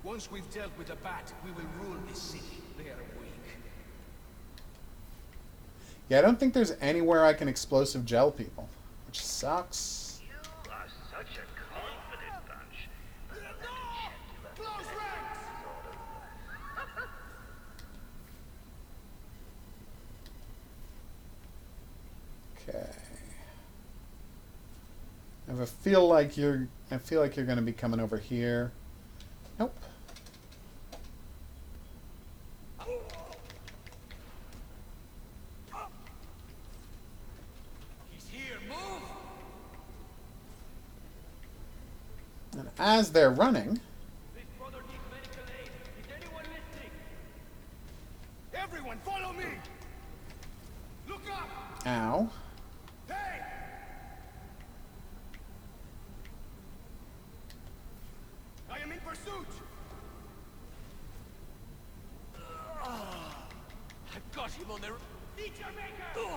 Once we've dealt with the Bat, we will rule this city. They are weak. Yeah, I don't think there's anywhere I can explosive gel people, which sucks. You are such a confident bunch. But I'll have to check you out. Okay. I feel like you're going to be coming over here. Nope. as they're running... Everyone, follow me! Look up! Ow. Hey! I am in pursuit! I've got him on the... Feature maker!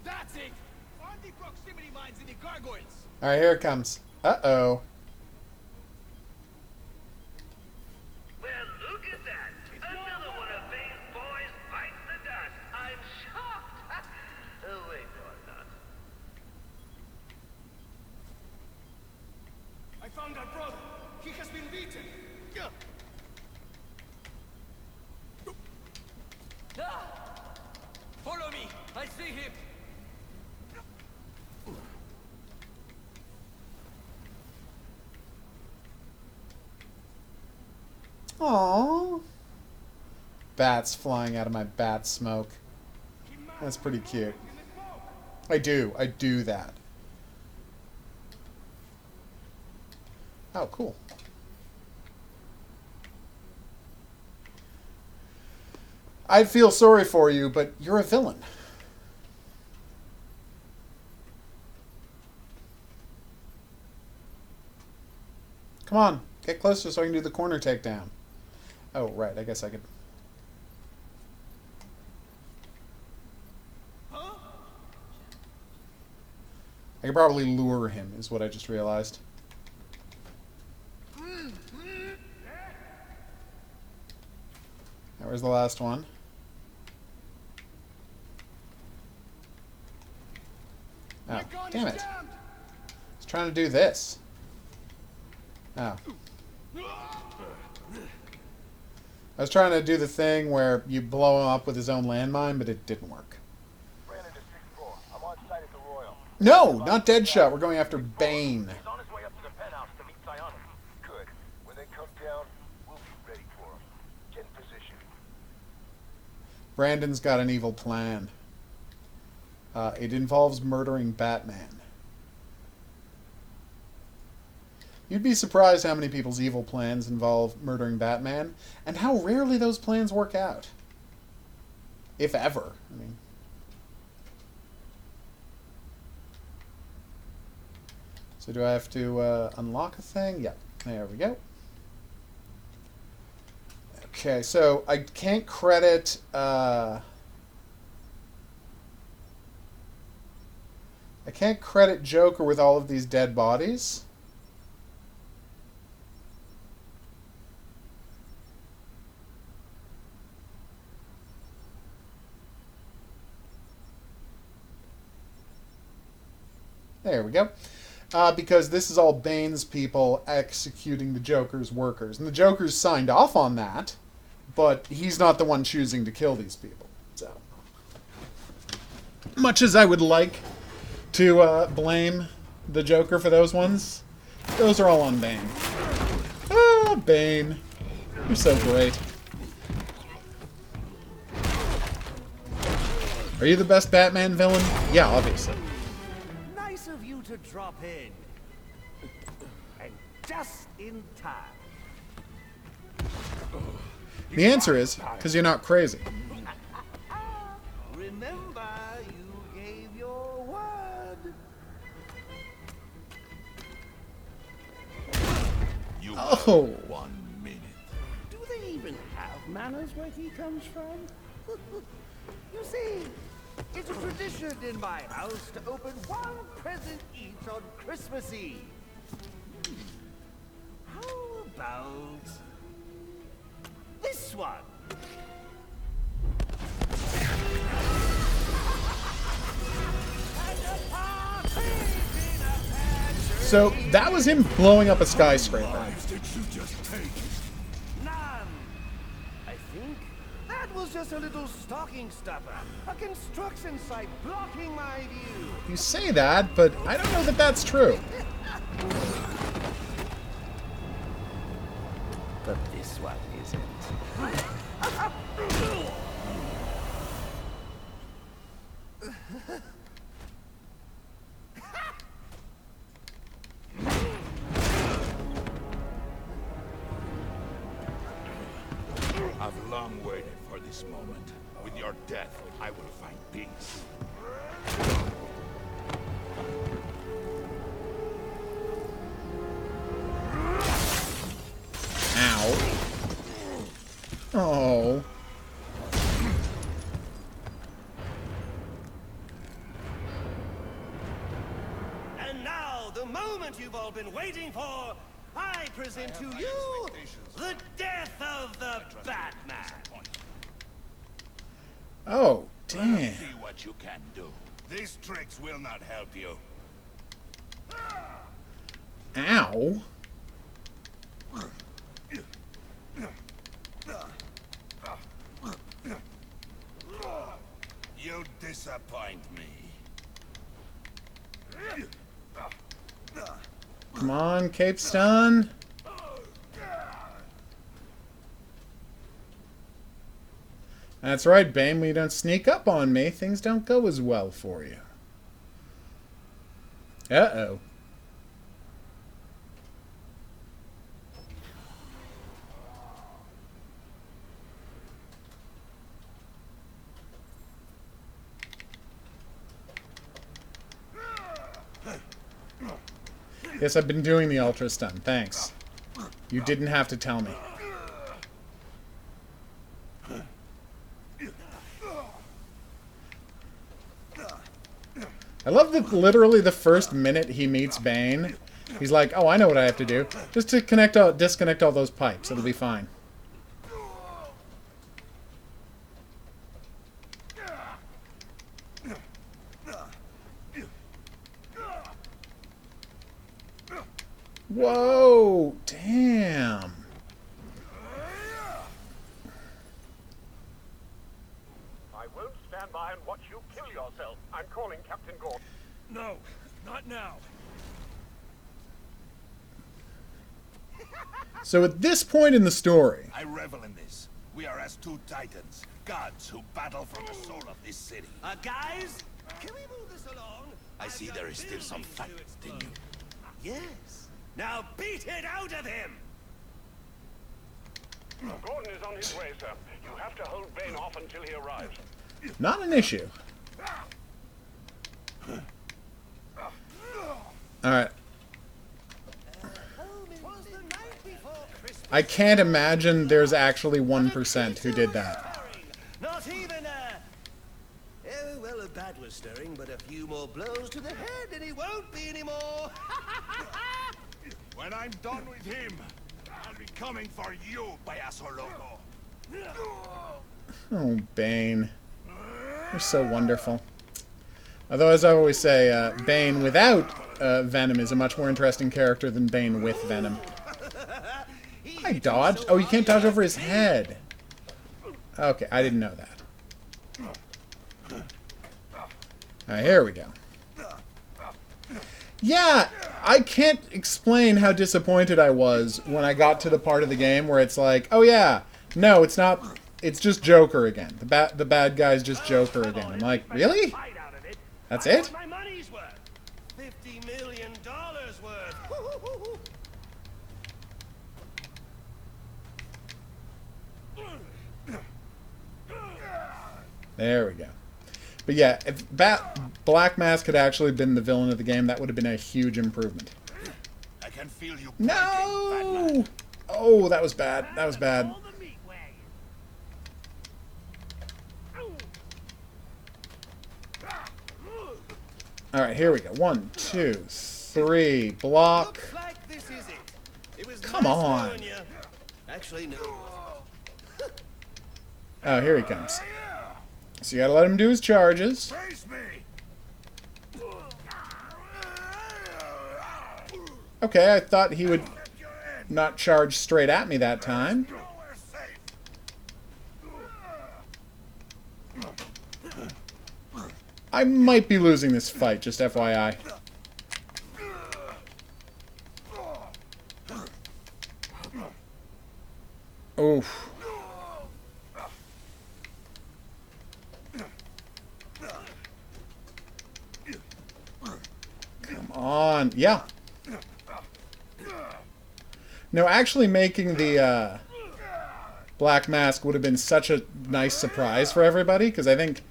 That's it! Find the proximity mines in the gargoyles! Alright, here it comes. Uh-oh. Well, look at that! Another one of these boys bites the dust! I'm shocked! Oh, wait, no, I'm not. I found our brother! He has been beaten! Follow me! I see him! Aww. Bats flying out of my bat smoke. That's pretty cute. I do that. Oh, cool. I'd feel sorry for you, but you're a villain. Come on, get closer so I can do the corner takedown. Oh, right, I guess I could... I could probably lure him, is what I just realized. Where's the last one? Oh, damn it. I was trying to do this. Oh. I was trying to do the thing where you blow him up with his own landmine, but it didn't work. Brandon to 6-4. I'm on site at the Royal. No, not Deadshot. We're going after Bane. He's on his way up to the penthouse to meet Psionic. Good. When they come down, we'll be ready for him. Get in position. Brandon's got an evil plan. It involves murdering Batman. You'd be surprised how many people's evil plans involve murdering Batman, and how rarely those plans work out. If ever. I mean... So do I have to unlock a thing? Yep. There we go. Okay, so I can't credit... I can't credit Joker with all of these dead bodies. There we go. Because this is all Bane's people executing the Joker's workers. And the Joker's signed off on that, but he's not the one choosing to kill these people. So, much as I would like to blame the Joker for those ones, those are all on Bane. Ah, Bane. You're so great. Are you the best Batman villain? Yeah, obviously. Nice of you to drop in. And just in time. The answer is, because you're not crazy. Remember, you gave your word. Oh! 1 minute. Do they even have manners where he comes from? You see, it's a tradition in my house to open one present each on Christmas Eve. How about this one? So, that was him blowing up a skyscraper. Did you just take? None. I think that was just a little stocking stuffer. A construction site blocking my view. You say that, but I don't know that that's true. But this one isn't. I've long waited for this moment. With your death, I will find peace. Ow. Oh. And now, the moment you've all been waiting for, I present to you the death of the Batman. Oh, damn. See what you can do. These tricks will not help you. Ow. You disappoint me. Come on, Cape Stun. That's right, Bane. When you don't sneak up on me, things don't go as well for you. Uh-oh. Yes, I've been doing the Ultra Stun. Thanks. You didn't have to tell me. I love that literally the first minute he meets Bane, he's like, oh, I know what I have to do. Just to disconnect all those pipes. It'll be fine. Whoa! Damn! I won't stand by and watch you kill yourself. I'm calling Captain Gordon. No, not now. So at this point in the story... I revel in this. We are as two titans, gods who battle for the soul of this city. Guys, can we move this along? I see there is still some fight in you. Yes. Now beat it out of him! Gordon is on his way, sir. You have to hold Bane off until he arrives. Not an issue. Alright. I can't imagine there's actually 1% who did that. Not even oh, well, a bat was stirring, but a few more blows to the head and he won't be anymore. When I'm done with him, I'll be coming for you, Payaso Loco. Oh, Bane. You're so wonderful. Although, as I always say, Bane without Venom is a much more interesting character than Bane with Venom. I dodged? Oh, you can't dodge over his head. Okay, I didn't know that. Alright, here we go. Yeah, I can't explain how disappointed I was when I got to the part of the game where it's like, oh yeah, no, it's not, it's just Joker again. The bad guy's just Joker again. I'm like, really? That's it? My money's worth. $50 million worth. There we go. But yeah, if Black Mask had actually been the villain of the game, that would have been a huge improvement. I can feel you. No! Oh, that was bad. That was bad. Alright, here we go. 1, 2, 3. Block. Like this is it. It was Come nice on. knowing you. Actually, no. Oh, here he comes. So you gotta let him do his charges. Okay, I thought he would not charge straight at me that time. I might be losing this fight, just FYI. Oof. Come on. Yeah. No, actually making the Black Mask would have been such a nice surprise for everybody, because I think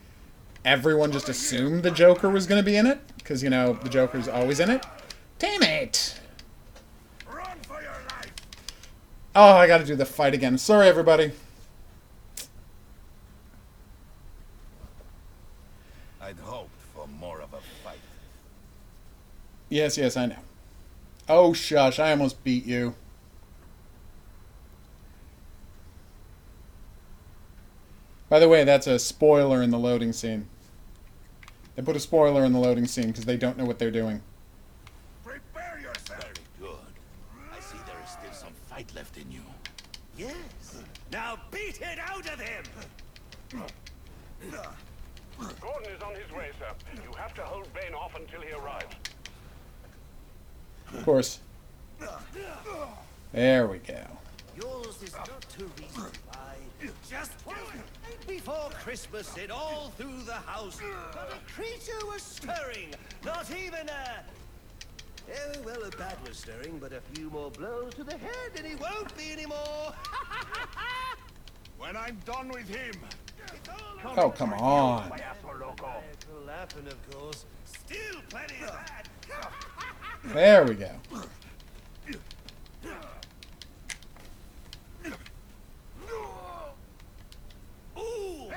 everyone just assumed the Joker was going to be in it, because, you know, the Joker's always in it. Damn it! Run for your life! Oh, I gotta do the fight again. Sorry, everybody. I'd hoped for more of a fight. Yes, yes, I know. Oh, shush, I almost beat you. By the way, that's a spoiler in the loading scene. They put a spoiler in the loading scene because they don't know what they're doing. Prepare yourself! Very good. I see there is still some fight left in you. Yes. Now beat it out of him! Gordon is on his way, sir. You have to hold Bane off until he arrives. Of course. There we go. Yours is not to reason why. Just right before Christmas, it all through the house. Not a creature was stirring. Not even a... Oh, well, a bat was stirring, but a few more blows to the head and he won't be anymore. When I'm done with him. Oh, come on. Laughing, of course. Still plenty of that. There we go. Ooh!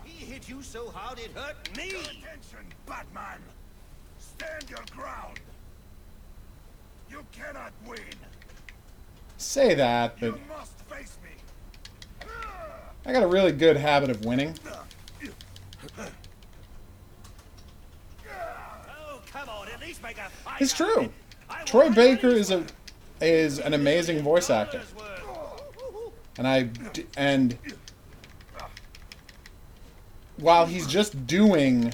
He hit you so hard it hurt me! Attention, Batman! Stand your ground! You cannot win! Say that, but You must face me! I got a really good habit of winning. Oh, come on, at least make a fight. It's true. Troy Baker is an amazing voice actor. And while he's just doing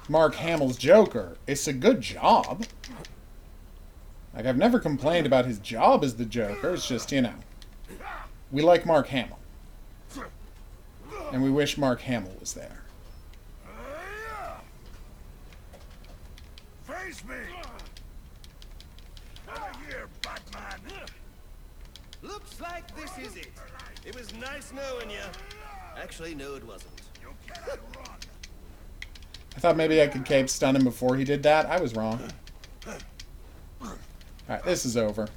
Mark Hamill's Joker, it's a good job. Like, I've never complained about his job as the Joker. It's just, you know, we like Mark Hamill. And we wish Mark Hamill was there. Face me! Over here, Batman! Looks like this is it. It was nice knowing you. Actually, no, it wasn't. You cannot run! I thought maybe I could cape stun him before he did that. I was wrong. Alright, this is over.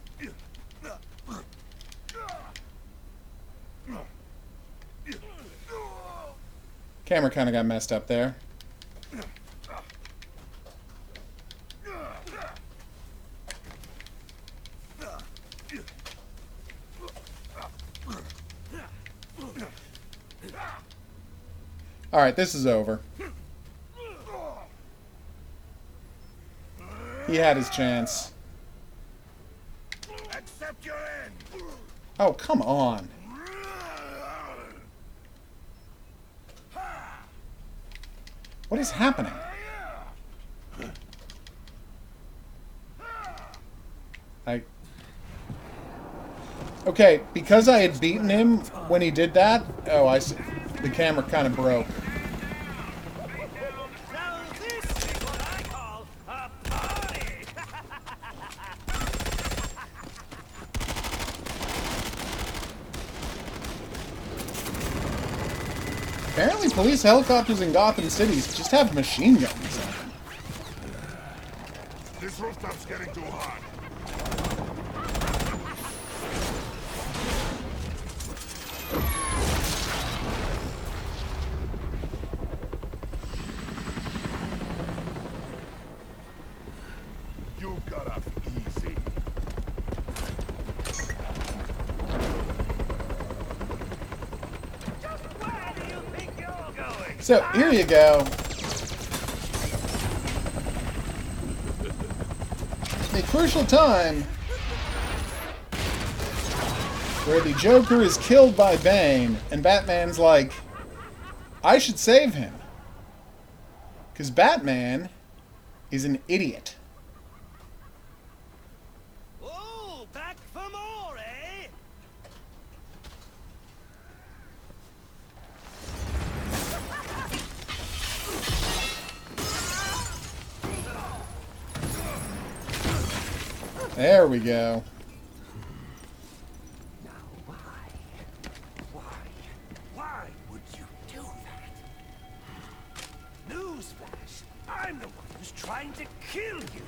Camera kind of got messed up there. Alright, this is over. He had his chance. Accept your end! Oh, come on. What is happening? Okay, because I had beaten him when he did that, oh, I see. The camera kind of broke. Now this is what I call a party! Apparently police helicopters in Gotham City just have machine guns on them. This rooftop's getting too hot. You got off easy. Just where do you think you're going? So, here you go. A crucial time where the Joker is killed by Bane, and Batman's like, I should save him. Because Batman is an idiot. Oh, back for more, eh? There we go. Now why? trying to kill you.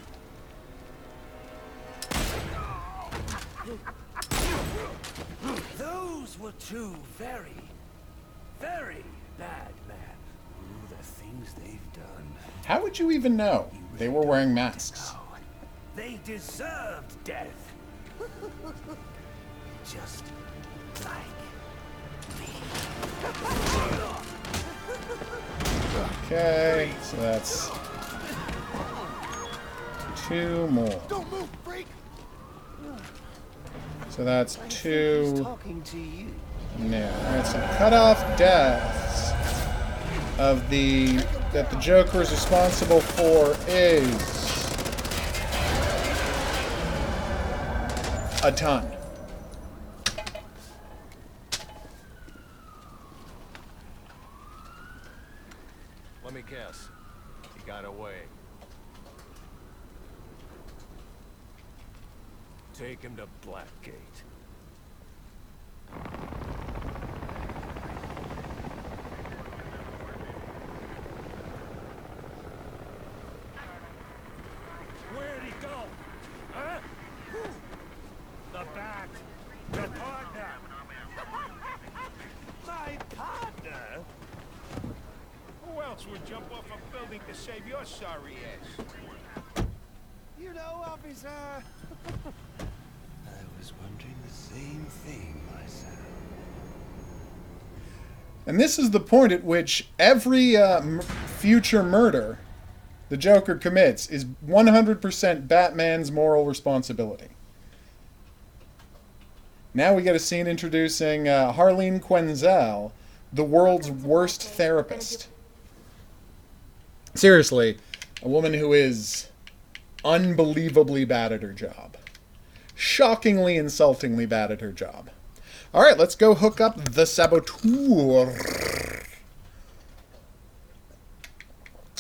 Those were two very, very bad men. Ooh, the things they've done. How would you even know? They were wearing masks. They deserved death. Just like me. Okay, so that's 2 more. Don't move, freak. So that's 2. Talking to you. No, alright, so cut-off deaths of that the Joker is responsible for is a ton. Let me guess. He got away. Take him to Blackgate. Where'd he go? Huh? The bat. The partner. My partner? Who else would jump off a building to save your sorry ass? You know, officer. I was wondering the same thing myself. And this is the point at which every future murder the Joker commits is 100% Batman's moral responsibility. Now we get a scene introducing Harleen Quinzel, the world's worst therapist. Seriously, a woman who is unbelievably bad at her job. Shockingly, insultingly bad at her job. All right, let's go hook up the Saboteur.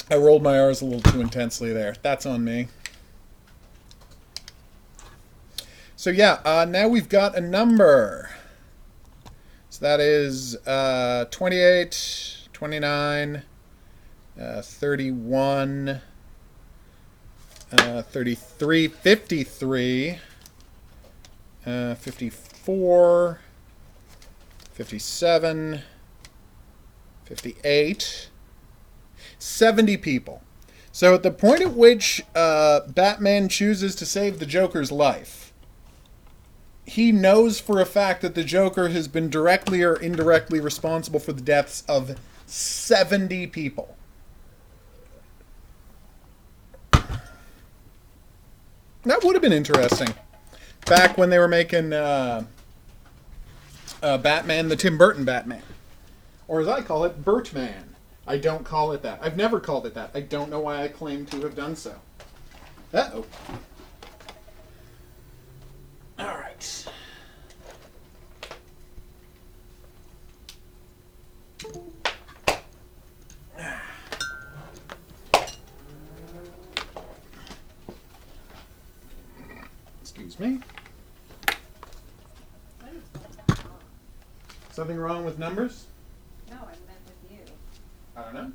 I rolled my R's a little too intensely there. That's on me. So yeah, now we've got a number. So that is 28, 29, 31, 33, 53, 54, 57, 58, 70 people. So at the point at which Batman chooses to save the Joker's life, he knows for a fact that the Joker has been directly or indirectly responsible for the deaths of 70 people. That would have been interesting. Back when they were making Batman, the Tim Burton Batman. Or as I call it, Burtman. I don't call it that. I've never called it that. I don't know why I claim to have done so. Uh-oh. All right. Excuse me. Something wrong with numbers? No, I meant with you. I don't know.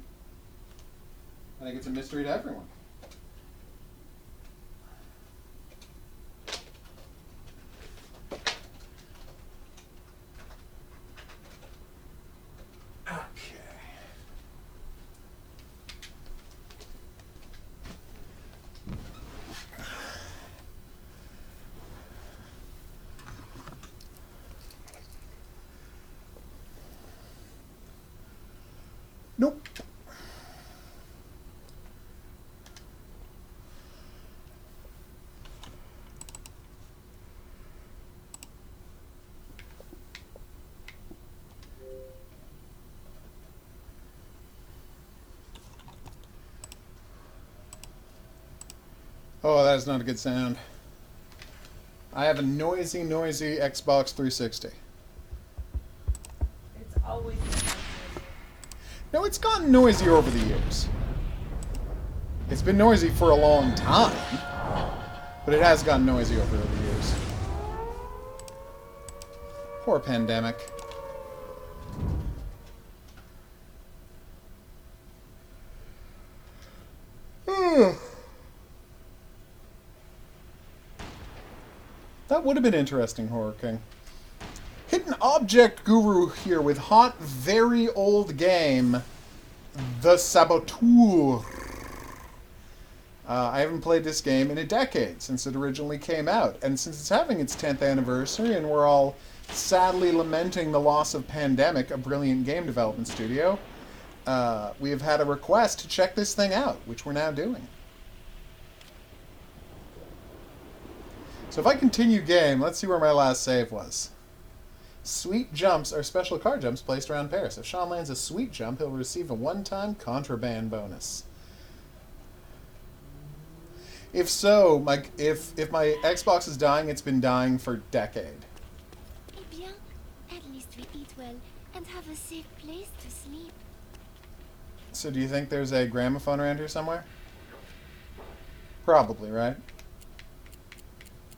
I think it's a mystery to everyone. Nope. Oh, that is not a good sound. I have a noisy, noisy Xbox 360. It's always been noisy. No, it's gotten noisier over the years. It's been noisy for a long time, but it has gotten noisy over the years. Poor pandemic. That would have been interesting, Horror King. Hidden Object Guru here with hot, very old game, The Saboteur. I haven't played this game in a decade since it originally came out, and since it's having its 10th anniversary and we're all sadly lamenting the loss of Pandemic, a brilliant game development studio, we have had a request to check this thing out, which we're now doing. So if I continue game, let's see where my last save was. Sweet jumps are special car jumps placed around Paris. If Sean lands a sweet jump, he'll receive a one-time contraband bonus. If so, if my Xbox is dying, it's been dying for a decade. Eh bien, at least we eat well and have a safe place to sleep. So do you think there's a gramophone around here somewhere? Probably, right?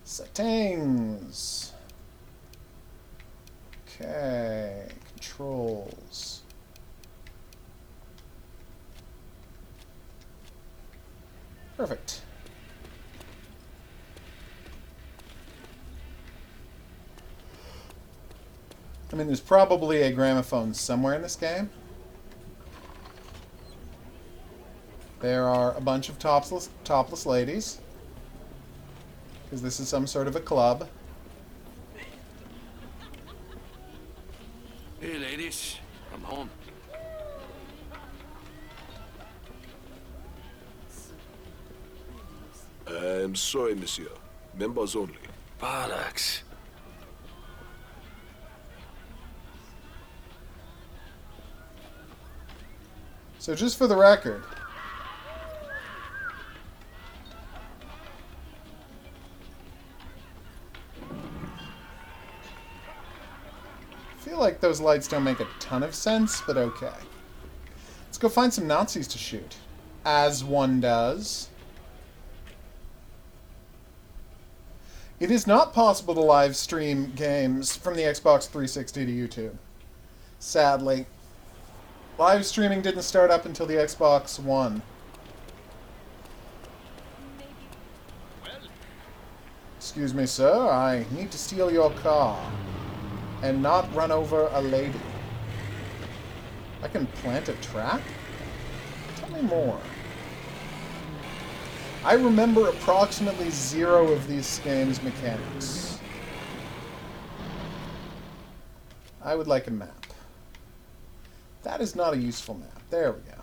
Settings. Okay, controls. Perfect. I mean, there's probably a gramophone somewhere in this game. There are a bunch of topless ladies. Because this is some sort of a club. Hey, ladies. I'm home. I'm sorry, monsieur. Members only. Bollocks. So just for the record, I feel like those lights don't make a ton of sense, but okay. Let's go find some Nazis to shoot. As one does. It is not possible to live stream games from the Xbox 360 to YouTube. Sadly. Live streaming didn't start up until the Xbox One. Excuse me, sir. I need to steal your car. And not run over a lady. I can plant a trap? Tell me more. I remember approximately 0 of these games' mechanics. I would like a map. That is not a useful map. There we go.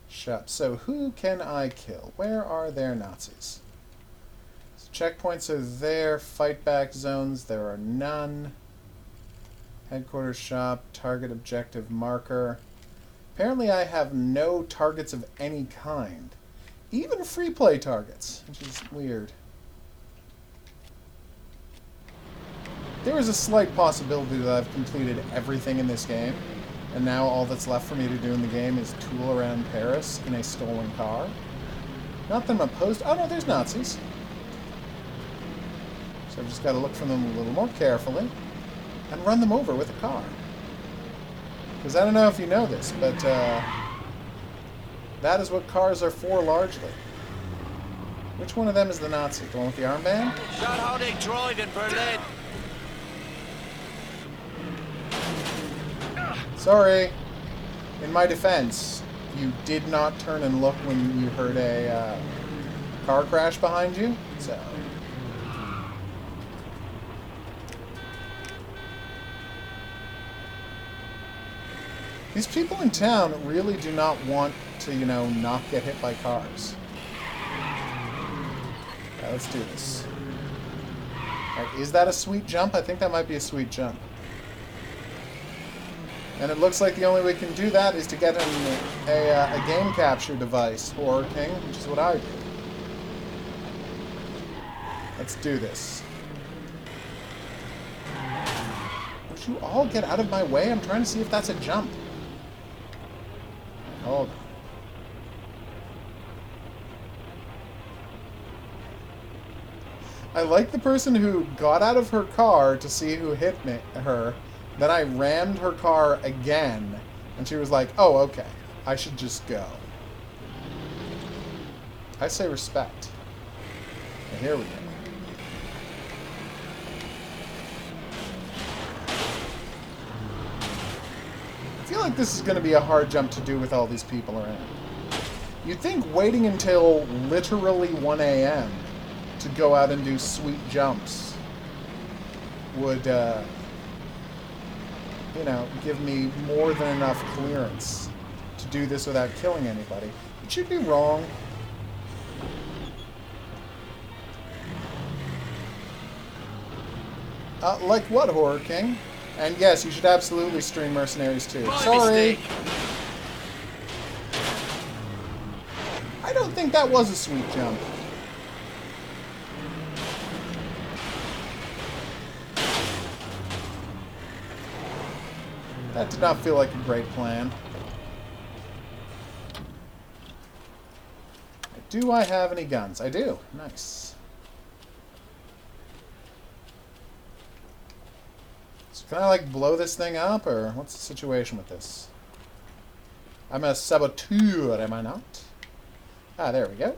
Shop. So who can I kill? Where are their Nazis? So checkpoints are there. Fight back zones. There are none. Headquarters shop. Target objective marker. Apparently I have no targets of any kind. Even free play targets, which is weird. There is a slight possibility that I've completed everything in this game, and now all that's left for me to do in the game is tool around Paris in a stolen car. Not that I'm opposed. Oh no, there's Nazis. So I've just got to look for them a little more carefully and run them over with a car. Because I don't know if you know this, but that is what cars are for largely. Which one of them is the Nazi? The one with the armband? Schau, how they drive in Berlin. Sorry. In my defense, you did not turn and look when you heard a car crash behind you, so... These people in town really do not want to, you know, not get hit by cars. Okay, let's do this. Alright, is that a sweet jump? I think that might be a sweet jump. And it looks like the only way we can do that is to get a game capture device, Horror King, which is what I do. Let's do this. Would you all get out of my way? I'm trying to see if that's a jump. Hold on. I like the person who got out of her car to see who hit her. Then I rammed her car again, and she was like, oh, okay, I should just go. I say respect. And here we go. feel like this is going to be a hard jump to do with all these people around. You'd think waiting until literally 1 a.m. to go out and do sweet jumps would, you know, give me more than enough clearance to do this without killing anybody. It should be wrong. Like what, Horror King? And yes, you should absolutely stream Mercenaries too. Sorry. I don't think that was a sweet jump. That did not feel like a great plan. Do I have any guns? I do. Nice. So can I, like, blow this thing up, or what's the situation with this? I'm a saboteur, am I not? Ah, there we go.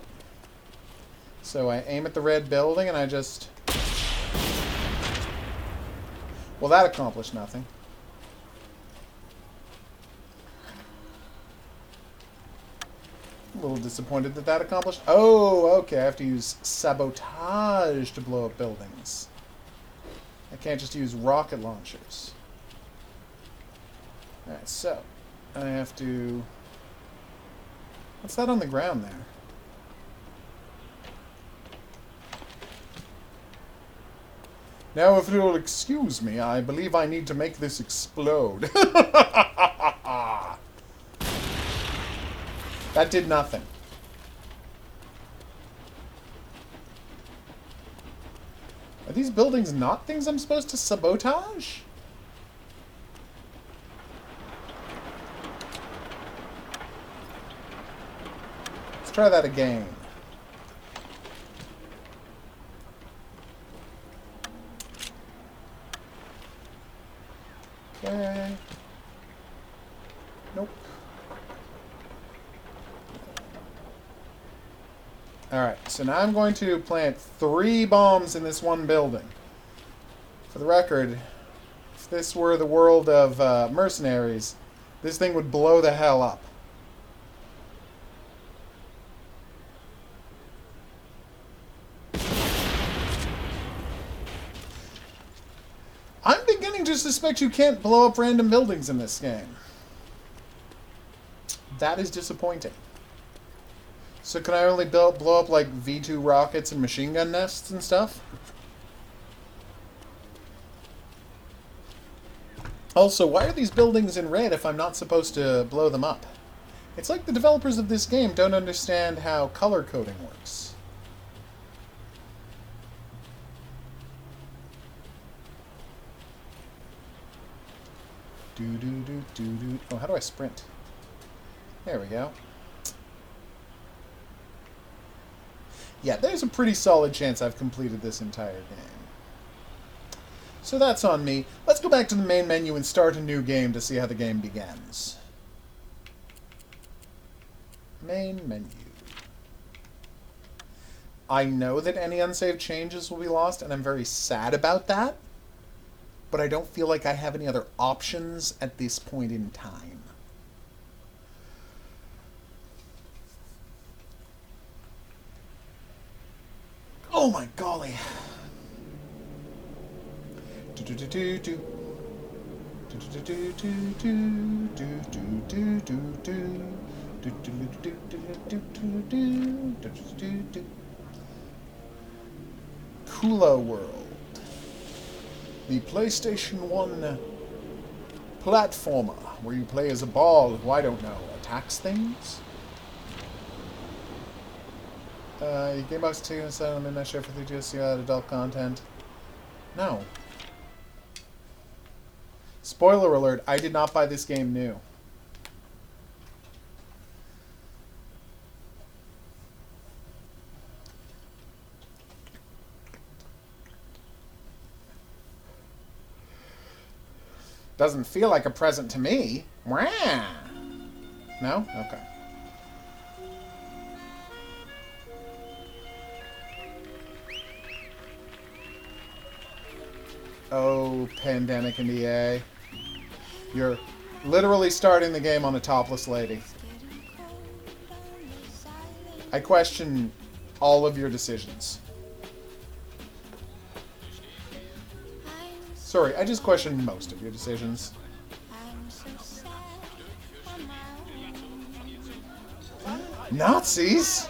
So I aim at the red building, and I just... Well, that accomplished nothing. A little disappointed that that accomplished... Oh, okay, I have to use sabotage to blow up buildings. I can't just use rocket launchers. Alright, so I have to... What's that on the ground there? Now, if you'll excuse me, I believe I need to make this explode. That did nothing. Are these buildings not things I'm supposed to sabotage? Let's try that again. Okay. Nope. Alright, so now I'm going to plant 3 bombs in this one building. For the record, if this were the world of mercenaries, this thing would blow the hell up. I'm beginning to suspect you can't blow up random buildings in this game. That is disappointing. So can I only blow up, like, V2 rockets and machine gun nests and stuff? Also, why are these buildings in red if I'm not supposed to blow them up? It's like the developers of this game don't understand how color coding works. Do-do-do-do-do. Oh, how do I sprint? There we go. Yeah, there's a pretty solid chance I've completed this entire game. So that's on me. Let's go back to the main menu and start a new game to see how the game begins. Main menu. I know that any unsaved changes will be lost, and I'm very sad about that. But I don't feel like I have any other options at this point in time. Oh my golly. Kula World. The PlayStation 1 platformer where you play as a ball who, I don't know, attacks things? Your game box taking a set on the midnight show for 3GS, you had adult content. No. Spoiler alert, I did not buy this game new. Doesn't feel like a present to me. Wah! No? Okay. Oh, Pandemic and EA. Your Literally starting the game on a topless lady. I question all of your decisions. Sorry, I just question most of your decisions. Nazis?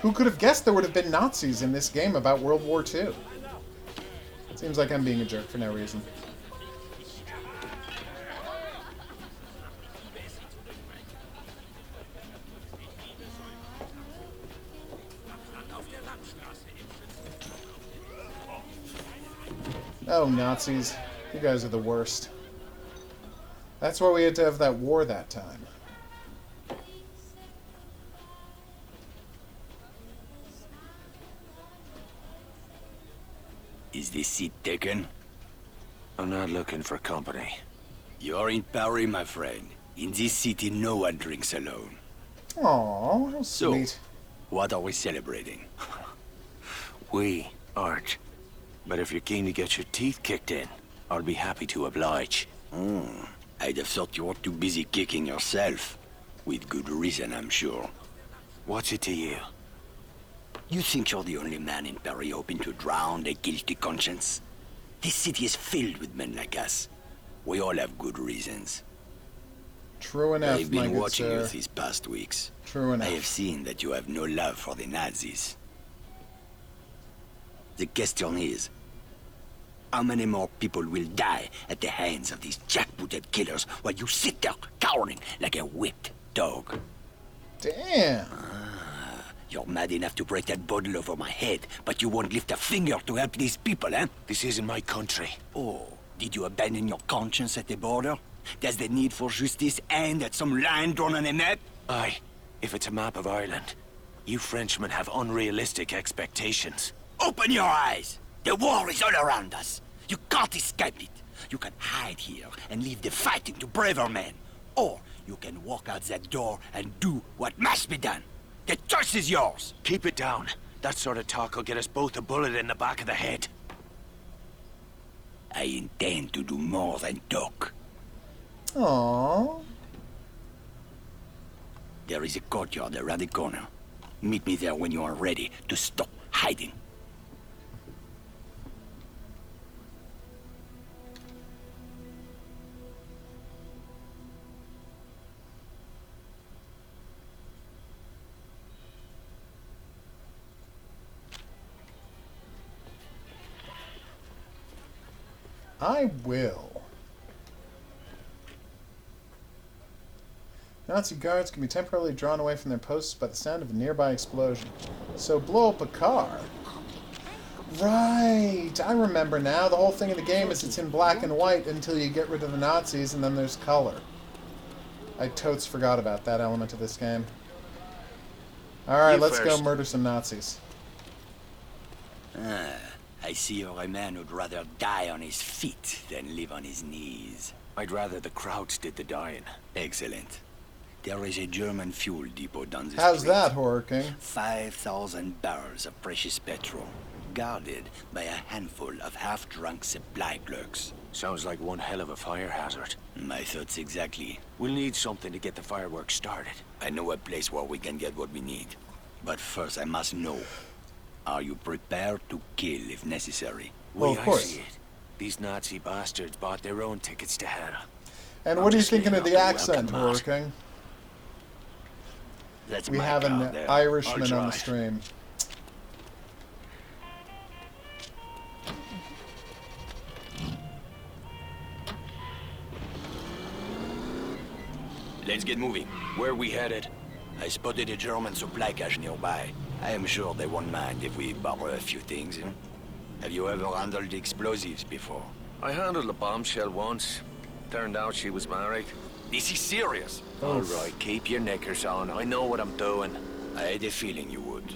Who could have guessed there would have been Nazis in this game about World War II? Seems like I'm being a jerk for no reason. Oh, Nazis. You guys are the worst. That's why we had to have that war that time. Is this seat taken? I'm not looking for company. You're in Paris, my friend. In this city, no one drinks alone. Aww, how sweet. So, what are we celebrating? We aren't. But if you're keen to get your teeth kicked in, I'll be happy to oblige. I'd have thought you were too busy kicking yourself. With good reason, I'm sure. What's it to you? You think you're the only man in Paris hoping to drown a guilty conscience? This city is filled with men like us. We all have good reasons. True enough, I've my been good watching sir. you these past weeks. True enough. I have seen that you have no love for the Nazis. The question is, how many more people will die at the hands of these jackbooted killers while you sit there cowering like a whipped dog? Damn. You're mad enough to break that bottle over my head, but you won't lift a finger to help these people, eh? This isn't my country. Oh, did you abandon your conscience at the border? Does the need for justice end at some line drawn on a map? Aye, if it's a map of Ireland. You Frenchmen have unrealistic expectations. Open your eyes! The war is all around us. You can't escape it. You can hide here and leave the fighting to braver men. Or you can walk out that door and do what must be done. The choice is yours. Keep it down. That sort of talk will get us both a bullet in the back of the head. I intend to do more than talk. Aww. There is a courtyard around the corner. Meet me there when you are ready to stop hiding. I will. Nazi guards can be temporarily drawn away from their posts by the sound of a nearby explosion. So blow up a car. Right! I remember now. The whole thing in the game is it's in black and white until you get rid of the Nazis and then there's color. I totes forgot about that element of this game. Alright, let's go murder some Nazis. I see you're a man who'd rather die on his feet than live on his knees. I'd rather the crowds did the dying. Excellent. There is a German fuel depot down the street. How's that, Horror King? 5,000 barrels of precious petrol, guarded by a handful of half-drunk supply clerks. Sounds like one hell of a fire hazard. My thoughts exactly. We'll need something to get the fireworks started. I know a place where we can get what we need. But first I must know. Are you prepared to kill if necessary? Well, of course. See it. These Nazi bastards bought their own tickets to hell. And what are you thinking of the accent, Horror King? That's we my have an there. Irishman on the stream. Let's get moving. Where are we headed? I spotted a German supply cache nearby. I am sure they won't mind if we borrow a few things. Have you ever handled explosives before? I handled a bombshell once. Turned out she was married. This is serious. All right, keep your knickers on. I know what I'm doing. I had a feeling you would.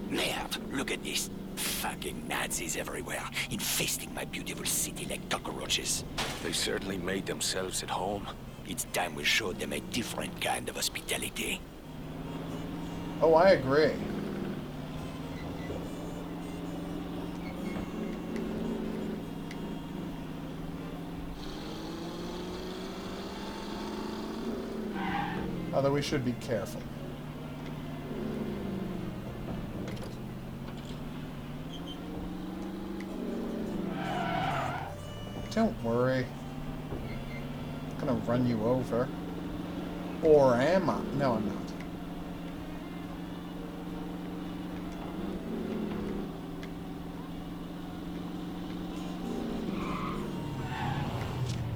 Merde, look at this. Fucking Nazis everywhere, infesting my beautiful city like cockroaches. They certainly made themselves at home. It's time we showed them a different kind of hospitality. Oh, I agree. Although we should be careful. Don't worry. I'm gonna run you over. Or am I? No, I'm not.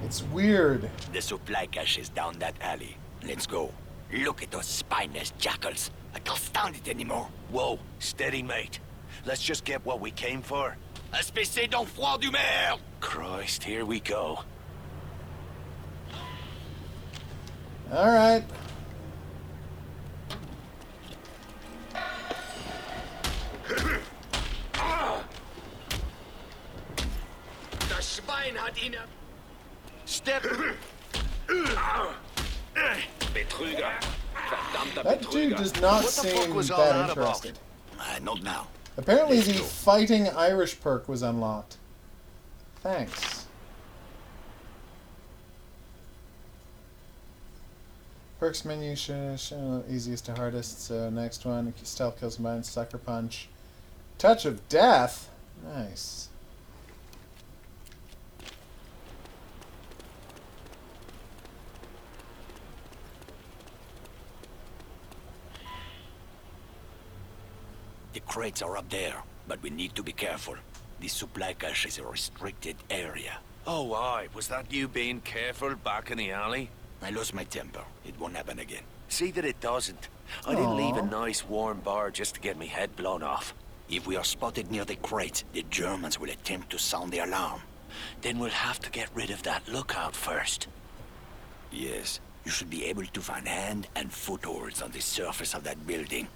It's weird. The supply cache is down that alley. Let's go. Look at those spineless jackals. I can't stand it anymore. Whoa, steady, mate. Let's just get what we came for. Espèce d'enfant du maire! Christ, here we go. Alright. Das Schwein hat ihn... Step! Betrüger. Verdammter That dude Betrüger. does not What the seem fuck was all that that interested. Not now. Apparently the fighting Irish perk was unlocked. Thanks. Perks menu show easiest to hardest. So next one, stealth kills mine, sucker punch. Touch of death? Nice. The crates are up there, but we need to be careful. The supply cache is a restricted area. Oh, aye. Was that you being careful back in the alley? I lost my temper. It won't happen again. See that it doesn't. I didn't leave a Aw. nice warm bar just to get me head blown off. If we are spotted near the crates, the Germans will attempt to sound the alarm. Then we'll have to get rid of that lookout first. Yes, you should be able to find hand and footholds on the surface of that building.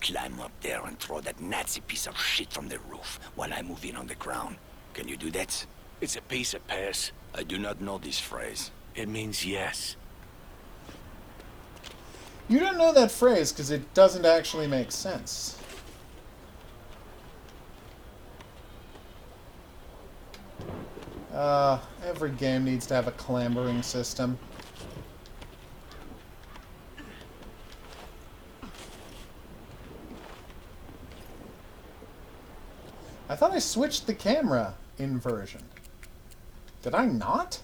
Climb up there and throw that Nazi piece of shit from the roof while I move in on the ground. Can you do that? It's a piece of piss. I do not know this phrase. It means yes. You don't know that phrase because it doesn't actually make sense. Every game needs to have a clambering system. I thought I switched the camera inversion. Did I not?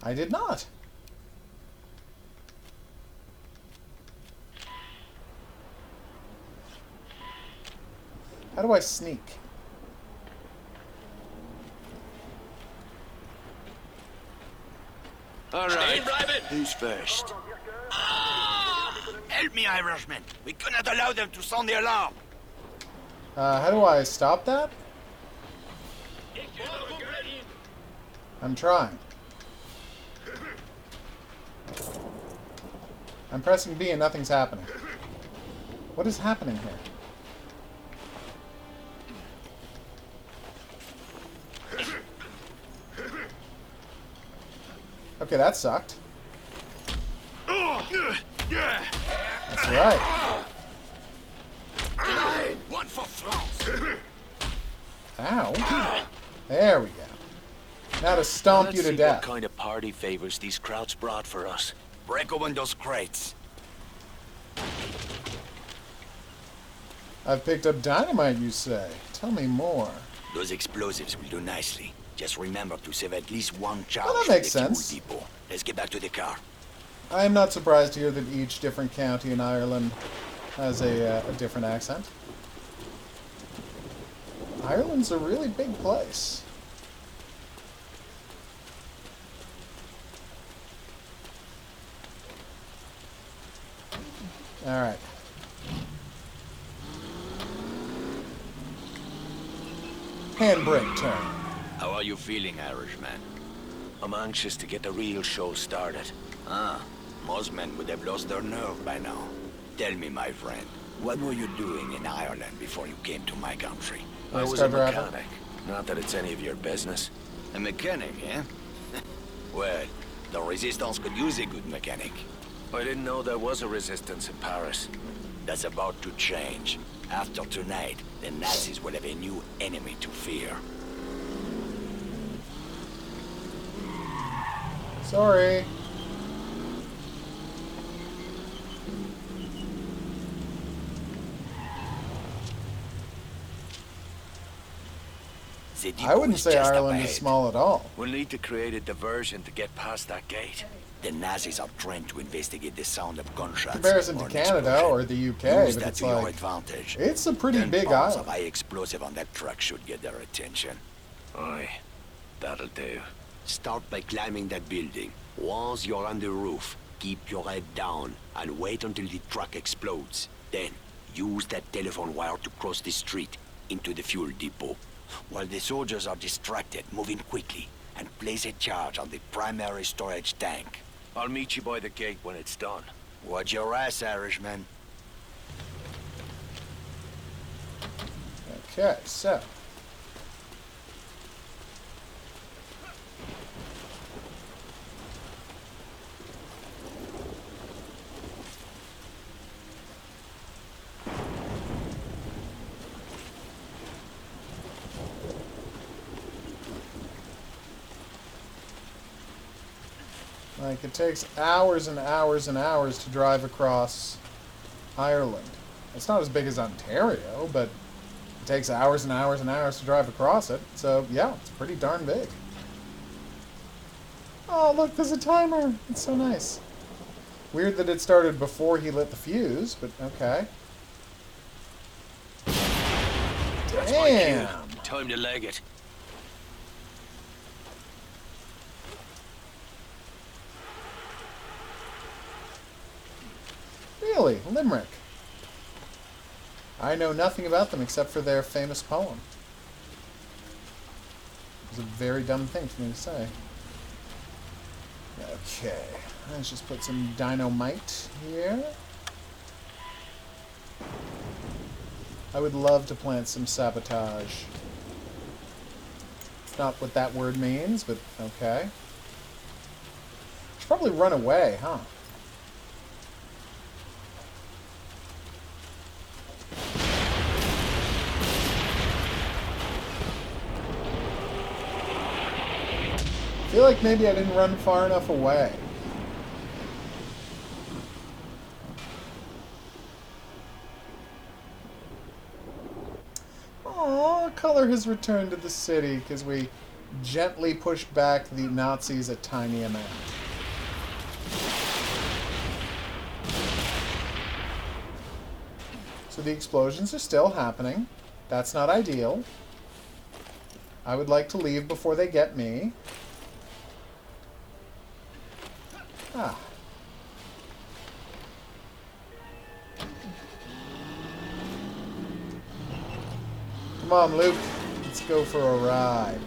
I did not. How do I sneak? All right. Who's first? Help me, Irishman. We cannot allow them to sound the alarm. How do I stop that? I'm trying. I'm pressing B and nothing's happening. What is happening here? Okay, that sucked. That's right. One for France. Ow. There we go. Now to stomp Let's you to see death. what kind of party favors these krauts brought for us. Break open those crates. I've picked up dynamite, you say? Tell me more. Those explosives will do nicely. Just remember to save at least one charge Well, that for makes the fuel sense. depot. Let's get back to the car. I am not surprised to hear that each different county in Ireland has a different accent. Ireland's a really big place. Alright. Handbrake turn. How are you feeling, Irishman? I'm anxious to get the real show started. Ah, most men would have lost their nerve by now. Tell me, my friend, what were you doing in Ireland before you came to my country? I was a mechanic. Not that it's any of your business. A mechanic, eh? Well, the Resistance could use a good mechanic. I didn't know there was a resistance in Paris. That's about to change. After tonight, the Nazis will have a new enemy to fear. Sorry. The I depot wouldn't is say just up Ireland is ahead. small at all. We'll need to create a diversion to get past that gate. The Nazis are trained to investigate the sound of gunshots. Comparison to or an Canada explosion. or the UK, Use but that it's to your like advantage. it's a pretty 10 big pounds island. of high explosive on that truck should get their attention. Aye, that'll do. Start by climbing that building. Once you're on the roof, keep your head down and wait until the truck explodes. Then, use that telephone wire to cross the street into the fuel depot. While the soldiers are distracted, move in quickly and place a charge on the primary storage tank. I'll meet you by the gate when it's done. Watch your ass, Irishman. Okay, so like, it takes hours and hours and hours to drive across Ireland. It's not as big as Ontario, but it takes hours and hours and hours to drive across it. So, yeah, it's pretty darn big. Oh, look, there's a timer. It's so nice. Weird that it started before he lit the fuse, but okay. That's my Damn! cue. Time to leg it. Really? Limerick. I know nothing about them except for their famous poem. It was a very dumb thing for me to say. Okay, let's just put some dynamite here. I would love to plant some sabotage. Not what that word means, but okay. Should probably run away, huh? I feel like maybe I didn't run far enough away. Aww, color has returned to the city because we gently pushed back the Nazis a tiny amount. So the explosions are still happening. That's not ideal. I would like to leave before they get me. Ah. Come on, Luke. Let's go for a ride.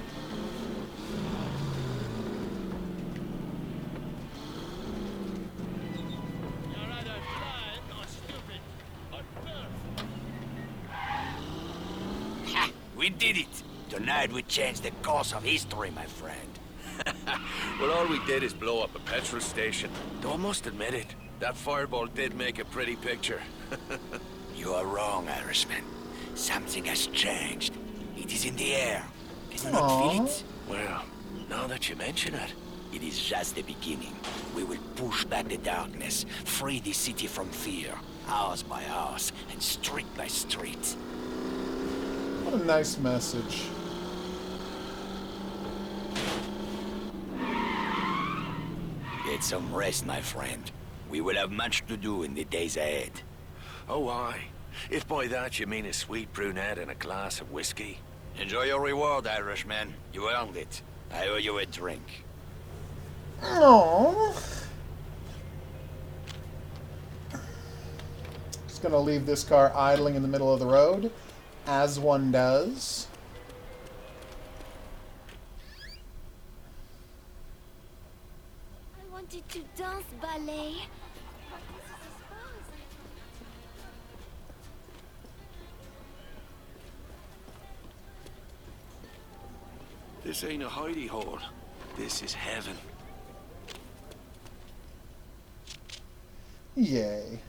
Ha! We did it! Tonight we changed the course of history, my friend. Well, all we did is blow up a petrol station. Though I must admit it, that fireball did make a pretty picture. You are wrong, Irishman. Something has changed. It is in the air. Can you not feel it? Well, now that you mention it. It is just the beginning. We will push back the darkness, free the city from fear, house by house, and street by street. What a nice message. Get some rest, my friend. We will have much to do in the days ahead. Oh, aye. If by that you mean a sweet brunette and a glass of whiskey. Enjoy your reward, Irishman. You earned it. I owe you a drink. Aww. Just gonna leave this car idling in the middle of the road, as one does. I wanted to dance ballet. This ain't a hidey hole. This is heaven. Yay.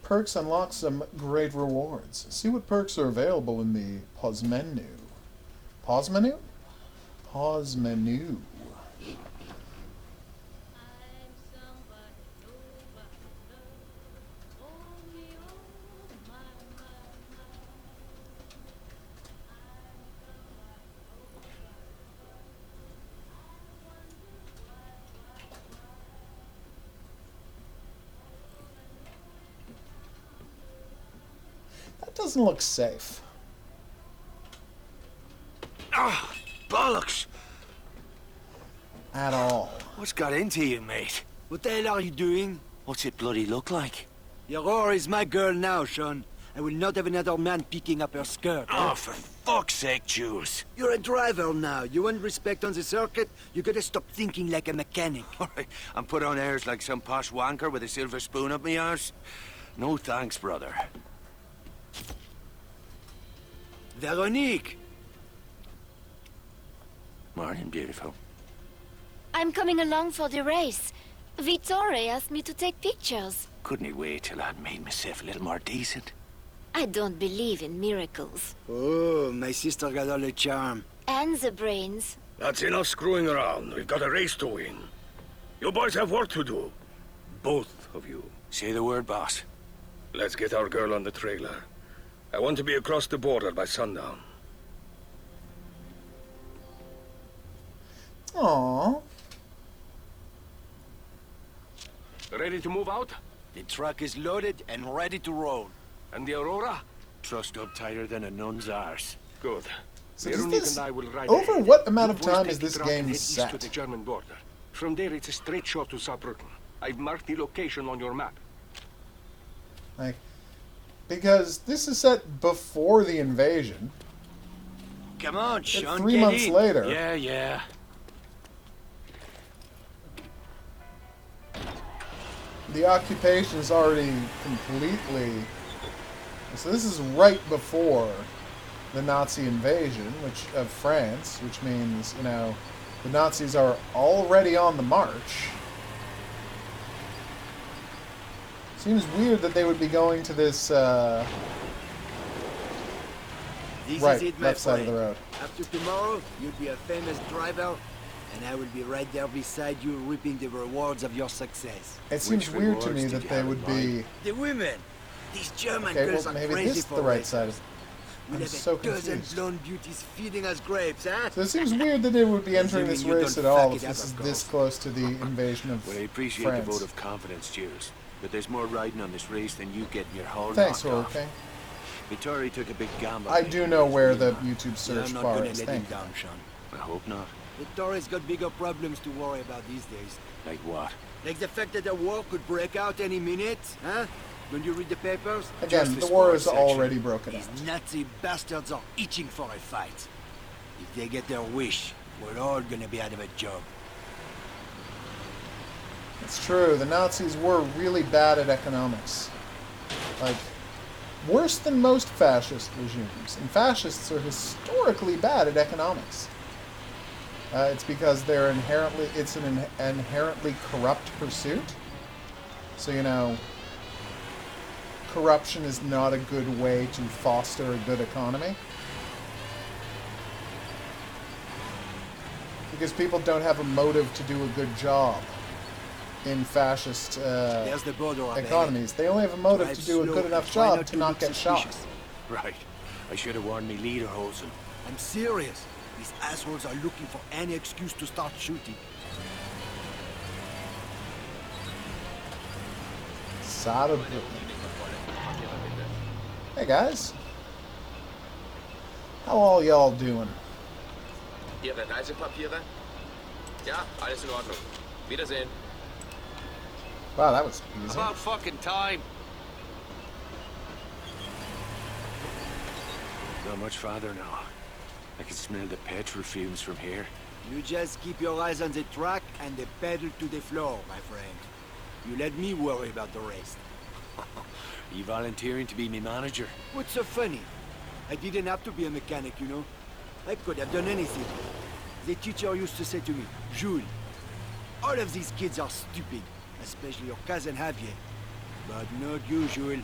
Perks unlock some great rewards. See what perks are available in the pause menu. Pause menu? Pause menu. That doesn't look safe. Ah, bollocks! At all. What's got into you, mate? What the hell are you doing? What's it bloody look like? Your whore is my girl now, Sean. I will not have another man picking up her skirt. Oh, for fuck's sake, Jules. You're a driver now. You want respect on the circuit? You gotta stop thinking like a mechanic. All right, I'm put on airs like some posh wanker with a silver spoon up my arse. No thanks, brother. Veronique! Morning, beautiful. I'm coming along for the race. Vittore asked me to take pictures. Couldn't he wait till I'd made myself a little more decent? I don't believe in miracles. Oh, my sister got all the charm. And the brains. That's enough screwing around. We've got a race to win. You boys have work to do. Both of you. Say the word, boss. Let's get our girl on the trailer. I want to be across the border by sundown. Aww. Ready to move out? The truck is loaded and ready to roll. And the Aurora? Trussed up tighter than a nun's arse. Good. So does Veronique this, and I will ride over ahead. what amount of You boys time take is the this truck and game head east to the set? German border. From there, it's a straight shot to Saarbrücken. I've marked the location on your map. Like, because this is set before the invasion. Come on, Sean. 3 months later. Yeah. The occupation is already completely... So this is right before the Nazi invasion of France, which means, you know, the Nazis are already on the march. Seems weird that they would be going to this, This right, is it, my left side of friend. the road. After tomorrow, you'll be a famous driver, and I will be right there beside you reaping the rewards of your success. It seems weird to me that they would be... The women! These German Okay, girls well, are maybe crazy this is for the right racers. side. We'll I'm have so a dozen confused. blonde beauties feeding us grapes, huh? So it seems weird that they would be entering this Assuming you race don't at all fuck if it this up, is of this course. close to the invasion of Well, I appreciate France. the vote of confidence, Jules. But there's more riding on this race than you getting your whole Thanks, knocked off. Hurricane. Vittori took a big gamble. I do know where the YouTube You're search not bar gonna is. let him Thank you. down, Sean. I hope not. Vittori's got bigger problems to worry about these days. Like what? Like the fact that a war could break out any minute, huh? When you read the papers? Again, Just the the war sports is section. already broken out. These Nazi bastards are itching for a fight. If they get their wish, we're all gonna be out of a job. It's true, the Nazis were really bad at economics. Like, worse than most fascist regimes. And fascists are historically bad at economics. It's because it's an inherently corrupt pursuit. So, you know, corruption is not a good way to foster a good economy. Because people don't have a motive to do a good job in fascist There's the border up economies. They only have a motive Drive to do a slow good and enough try job not to to not look get shot. suspicious. Right. I should have warned me leader, Hosen. I'm serious. These assholes are looking for any excuse to start shooting. Saarbrücken. Hey guys. How all y'all doing? Ihre Reisepapiere? Ja, alles in Ordnung. Wiedersehen. Wow, that was easy. About fucking time. Not much farther now. I can smell the petrol fumes from here. You just keep your eyes on the track and the pedal to the floor, my friend. You let me worry about the rest. You volunteering to be me manager? What's so funny? I didn't have to be a mechanic, you know. I could have done anything. The teacher used to say to me, Jules, all of these kids are stupid, especially your cousin Javier. But not you, Jules.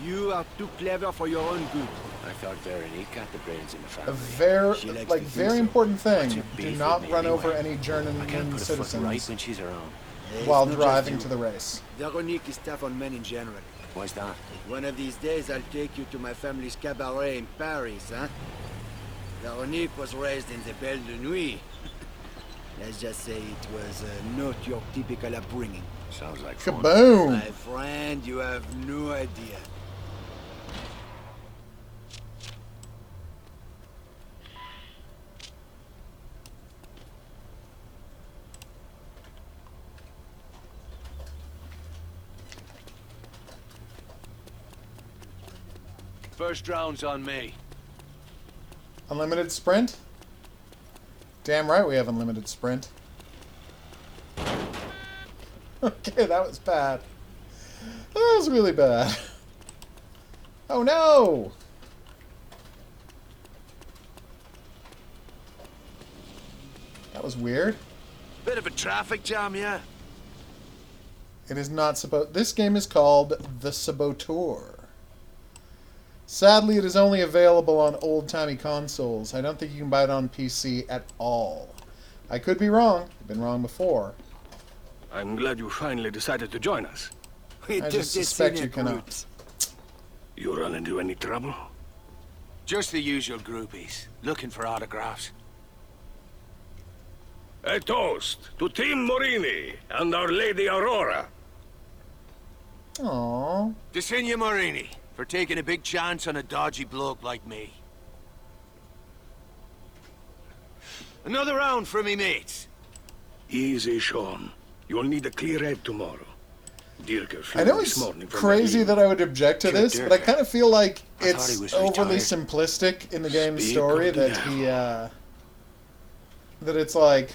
You are too clever for your own good. I thought Veronique got the brains in the A family. She likes very to think so. important thing. What's your Do beef not with me run over anyway? any German I can't put a foot citizens right when she's around. It's while not just driving you. to the race. Veronique is tough on men in general. Why's that? One of these days, I'll take you to my family's cabaret in Paris, huh? Veronique was raised in the Belle de Nuit. Let's just say it was not your typical upbringing. Sounds like fun. Kaboom! My friend, you have no idea. First round's on me. Unlimited sprint? Damn right we have unlimited sprint. Okay, that was bad. That was really bad. Oh no! That was weird. Bit of a traffic jam, yeah. It is not supposed... This game is called The Saboteur. Sadly, it is only available on old-timey consoles. I don't think you can buy it on PC at all. I could be wrong. I've been wrong before. I'm glad you finally decided to join us. I just suspect you cannot. You run into any trouble? Just the usual groupies, looking for autographs. A toast to Team Morini and Our Lady Aurora. Aww. To Signor Morini, for taking a big chance on a dodgy bloke like me. Another round for me mates. Easy, Sean. You'll need a clear head tomorrow. Dirk I know it's crazy that I would object to this, but I kind of feel like it's overly simplistic in the game's story that he, that it's like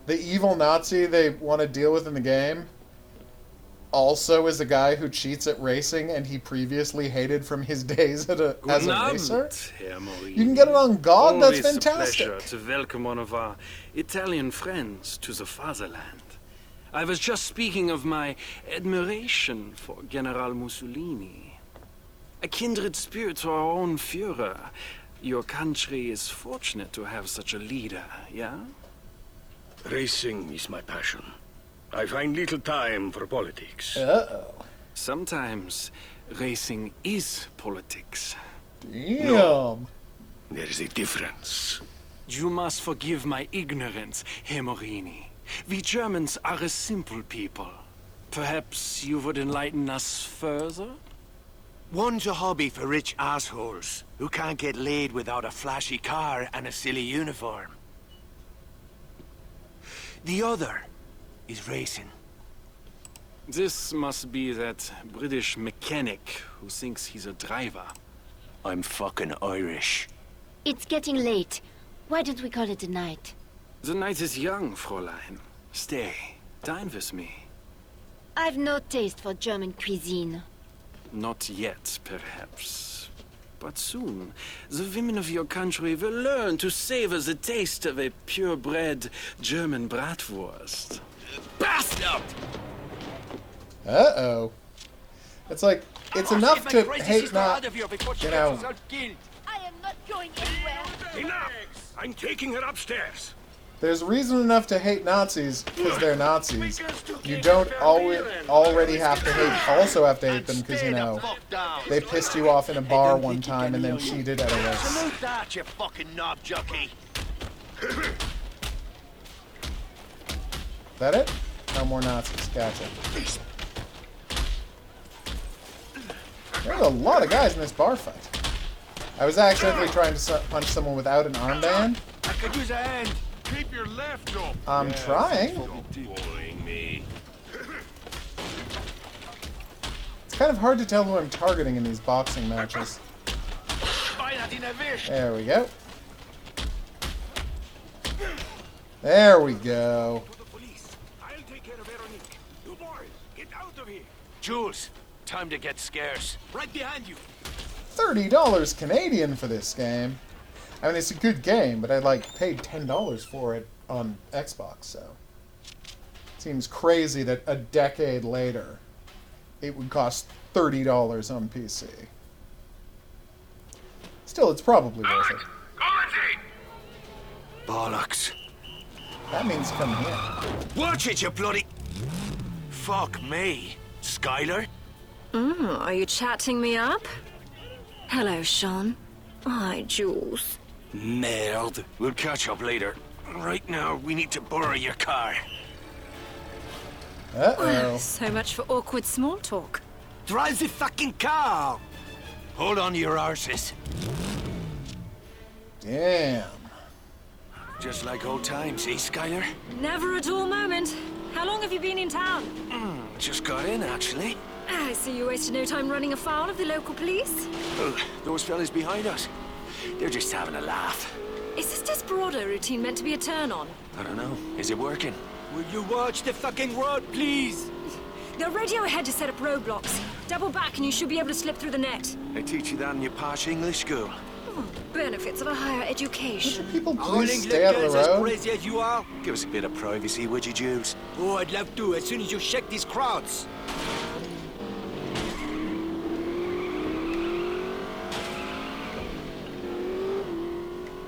the evil Nazi they want to deal with in the game also is a guy who cheats at racing and he previously hated from his days as a racer. You can get it on GOG, that's fantastic. Always a pleasure to welcome one of our Italian friends to the fatherland. I was just speaking of my admiration for General Mussolini. A kindred spirit to our own Führer. Your country is fortunate to have such a leader, yeah? Racing is my passion. I find little time for politics. Uh-oh. Sometimes racing is politics. Damn. No, there is a difference. You must forgive my ignorance, Herr Morini. We Germans are a simple people. Perhaps you would enlighten us further? One's a hobby for rich assholes who can't get laid without a flashy car and a silly uniform. The other is racing. This must be that British mechanic who thinks he's a driver. I'm fucking Irish. It's getting late. Why don't we call it a night? The night is young, Fräulein. Stay. Dine with me. I've no taste for German cuisine. Not yet, perhaps. But soon, the women of your country will learn to savor the taste of a purebred German bratwurst. Bastard! Uh-oh. It's like, it's enough to hate not, you know... I am not going anywhere. Enough! I'm taking her upstairs. There's reason enough to hate Nazis because they're Nazis. You don't already have to hate, also have to hate them because, you know, they pissed you off in a bar one time and then cheated at a race. Salute that, you fucking knob jockey. That it? No more Nazis. Gotcha. There's a lot of guys in this bar fight. I was accidentally trying to punch someone without an armband. I could use a hand. Keep your left up. I'm trying. Me. It's kind of hard to tell who I'm targeting in these boxing matches. There we go. There we go. Jules, time to get scarce. Right behind you. $30 Canadian for this game. I mean, it's a good game, but I paid $10 for it on Xbox, so seems crazy that a decade later it would cost $30 on PC. Still, it's probably worth it. Bollocks. That means come here. Watch it, you bloody... Fuck me. Skylar? Are you chatting me up? Hello, Sean. Hi, Jules. Merde. We'll catch up later. Right now, we need to borrow your car. Uh-oh. So much for awkward small talk. Drive the fucking car! Hold on to your arses. Damn. Just like old times, eh, Skylar? Never a dull moment. How long have you been in town? Just got in, actually. I see you wasted no time running afoul of the local police. Oh, those fellas behind us. They're just having a laugh. Is this desperado routine meant to be a turn-on? I don't know. Is it working? Will you watch the fucking road, please? They'll radio ahead to set up roadblocks. Double back and you should be able to slip through the net. They teach you that in your posh English school. Oh, benefits of a higher education. People All please English stay out of girls the as road. crazy as you are? Give us a bit of privacy, would you, Jews? Oh, I'd love to, as soon as you shake these crowds.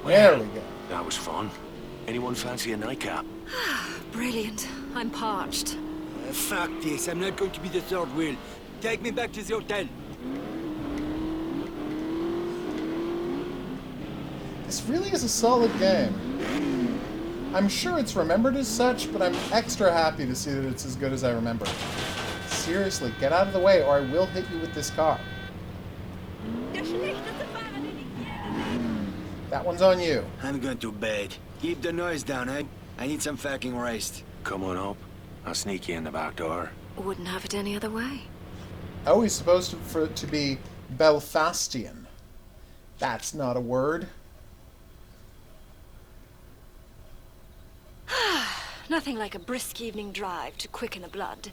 There we go. That was fun. Anyone fancy a nightcap? Brilliant. I'm parched. Fuck this, I'm not going to be the third wheel. Take me back to the hotel. This really is a solid game. I'm sure it's remembered as such, but I'm extra happy to see that it's as good as I remember. Seriously, get out of the way or I will hit you with this car. That one's on you. I'm going to bed. Keep the noise down, eh? I need some fucking rest. Come on up. I'll sneak you in the back door. Wouldn't have it any other way. Oh, he's supposed for it to be Belfastian. That's not a word. Nothing like a brisk evening drive to quicken the blood.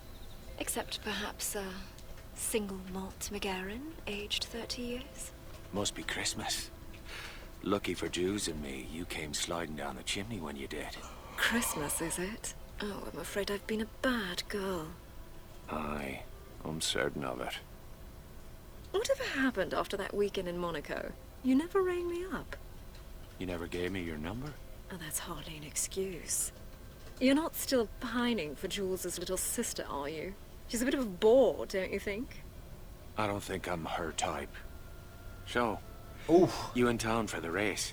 Except perhaps a single malt McGarren, aged 30 years. Must be Christmas. Lucky for Jews and me, you came sliding down the chimney when you did. Christmas, is it? Oh, I'm afraid I've been a bad girl. Aye, I'm certain of it. Whatever happened after that weekend in Monaco? You never rang me up. You never gave me your number? Oh, that's hardly an excuse. You're not still pining for Jules's little sister, are you? She's a bit of a bore, don't you think? I don't think I'm her type. So, oof. You in town for the race?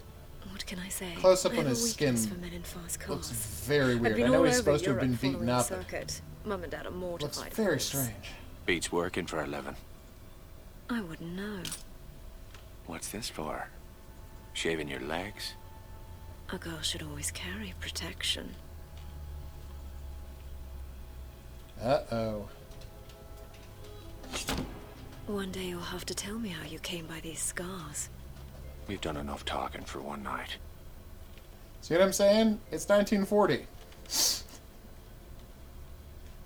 What can I say? Close up I on have a his skin. weakness for men in fast cars. Looks very I've weird. been I know all he's over supposed to have Europe been beaten following up. the circuit. Mum and Dad are mortified. Looks very of course. strange. Beats working for a living. I wouldn't know. What's this for? Shaving your legs? A girl should always carry protection. Uh-oh. One day you'll have to tell me how you came by these scars. We've done enough talking for one night. See what I'm saying? It's 1940.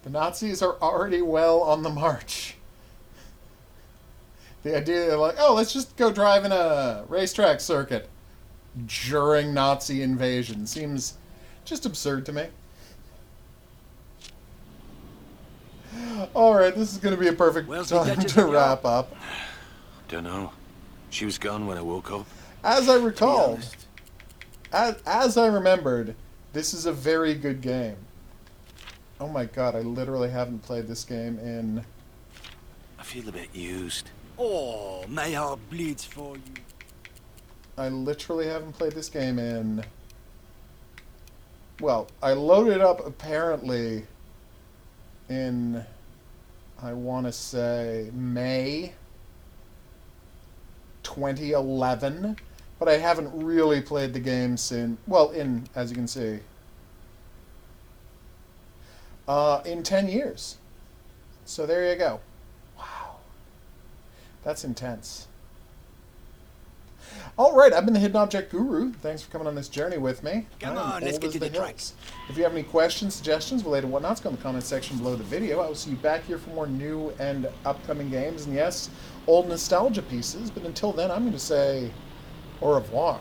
The Nazis are already well on the march. The idea they're like, oh, let's just go drive in a racetrack circuit during Nazi invasion seems just absurd to me. Alright, this is going to be a perfect time to wrap up. Dunno. She was gone when I woke up. As I recalled, as I remembered, this is a very good game. Oh my god, I literally haven't played this game in... I feel a bit used. Oh, my heart bleeds for you. I literally haven't played this game in... Well, I loaded it up apparently in, I want to say, May 2011, but I haven't really played the game since, well, as you can see, in 10 years. So there you go. Wow. That's intense. All right, I've been the Hidden Object Guru. Thanks for coming on this journey with me. Come on, let's get to the track. If you have any questions, suggestions, related whatnots, go in the comment section below the video. I will see you back here for more new and upcoming games, and yes, old nostalgia pieces. But until then, I'm going to say au revoir.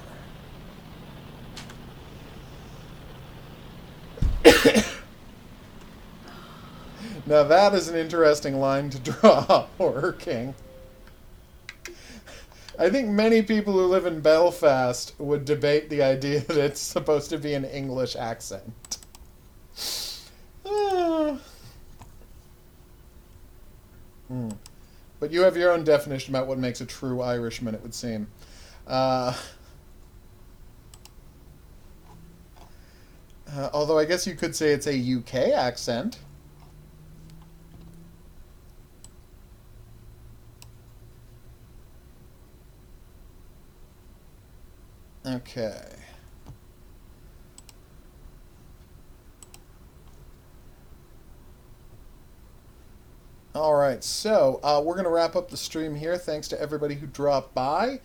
Now that is an interesting line to draw, Horror King. I think many people who live in Belfast would debate the idea that it's supposed to be an English accent. But you have your own definition about what makes a true Irishman, it would seem. Although I guess you could say it's a UK accent. Okay. All right. right, so we're going to wrap up the stream here. Thanks to everybody who dropped by.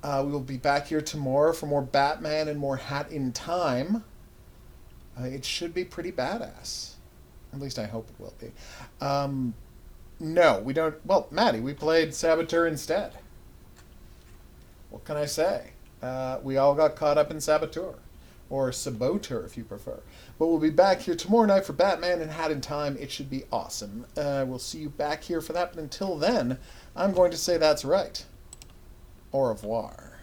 We will be back here tomorrow for more Batman and more Hat in Time. It should be pretty badass. At least I hope it will be. No, we don't... Well, Maddie, we played Saboteur instead. What can I say? We all got caught up in Saboteur. Or Saboteur, if you prefer. But we'll be back here tomorrow night for Batman and Hat in Time. It should be awesome. We'll see you back here for that. But until then, I'm going to say that's right. Au revoir.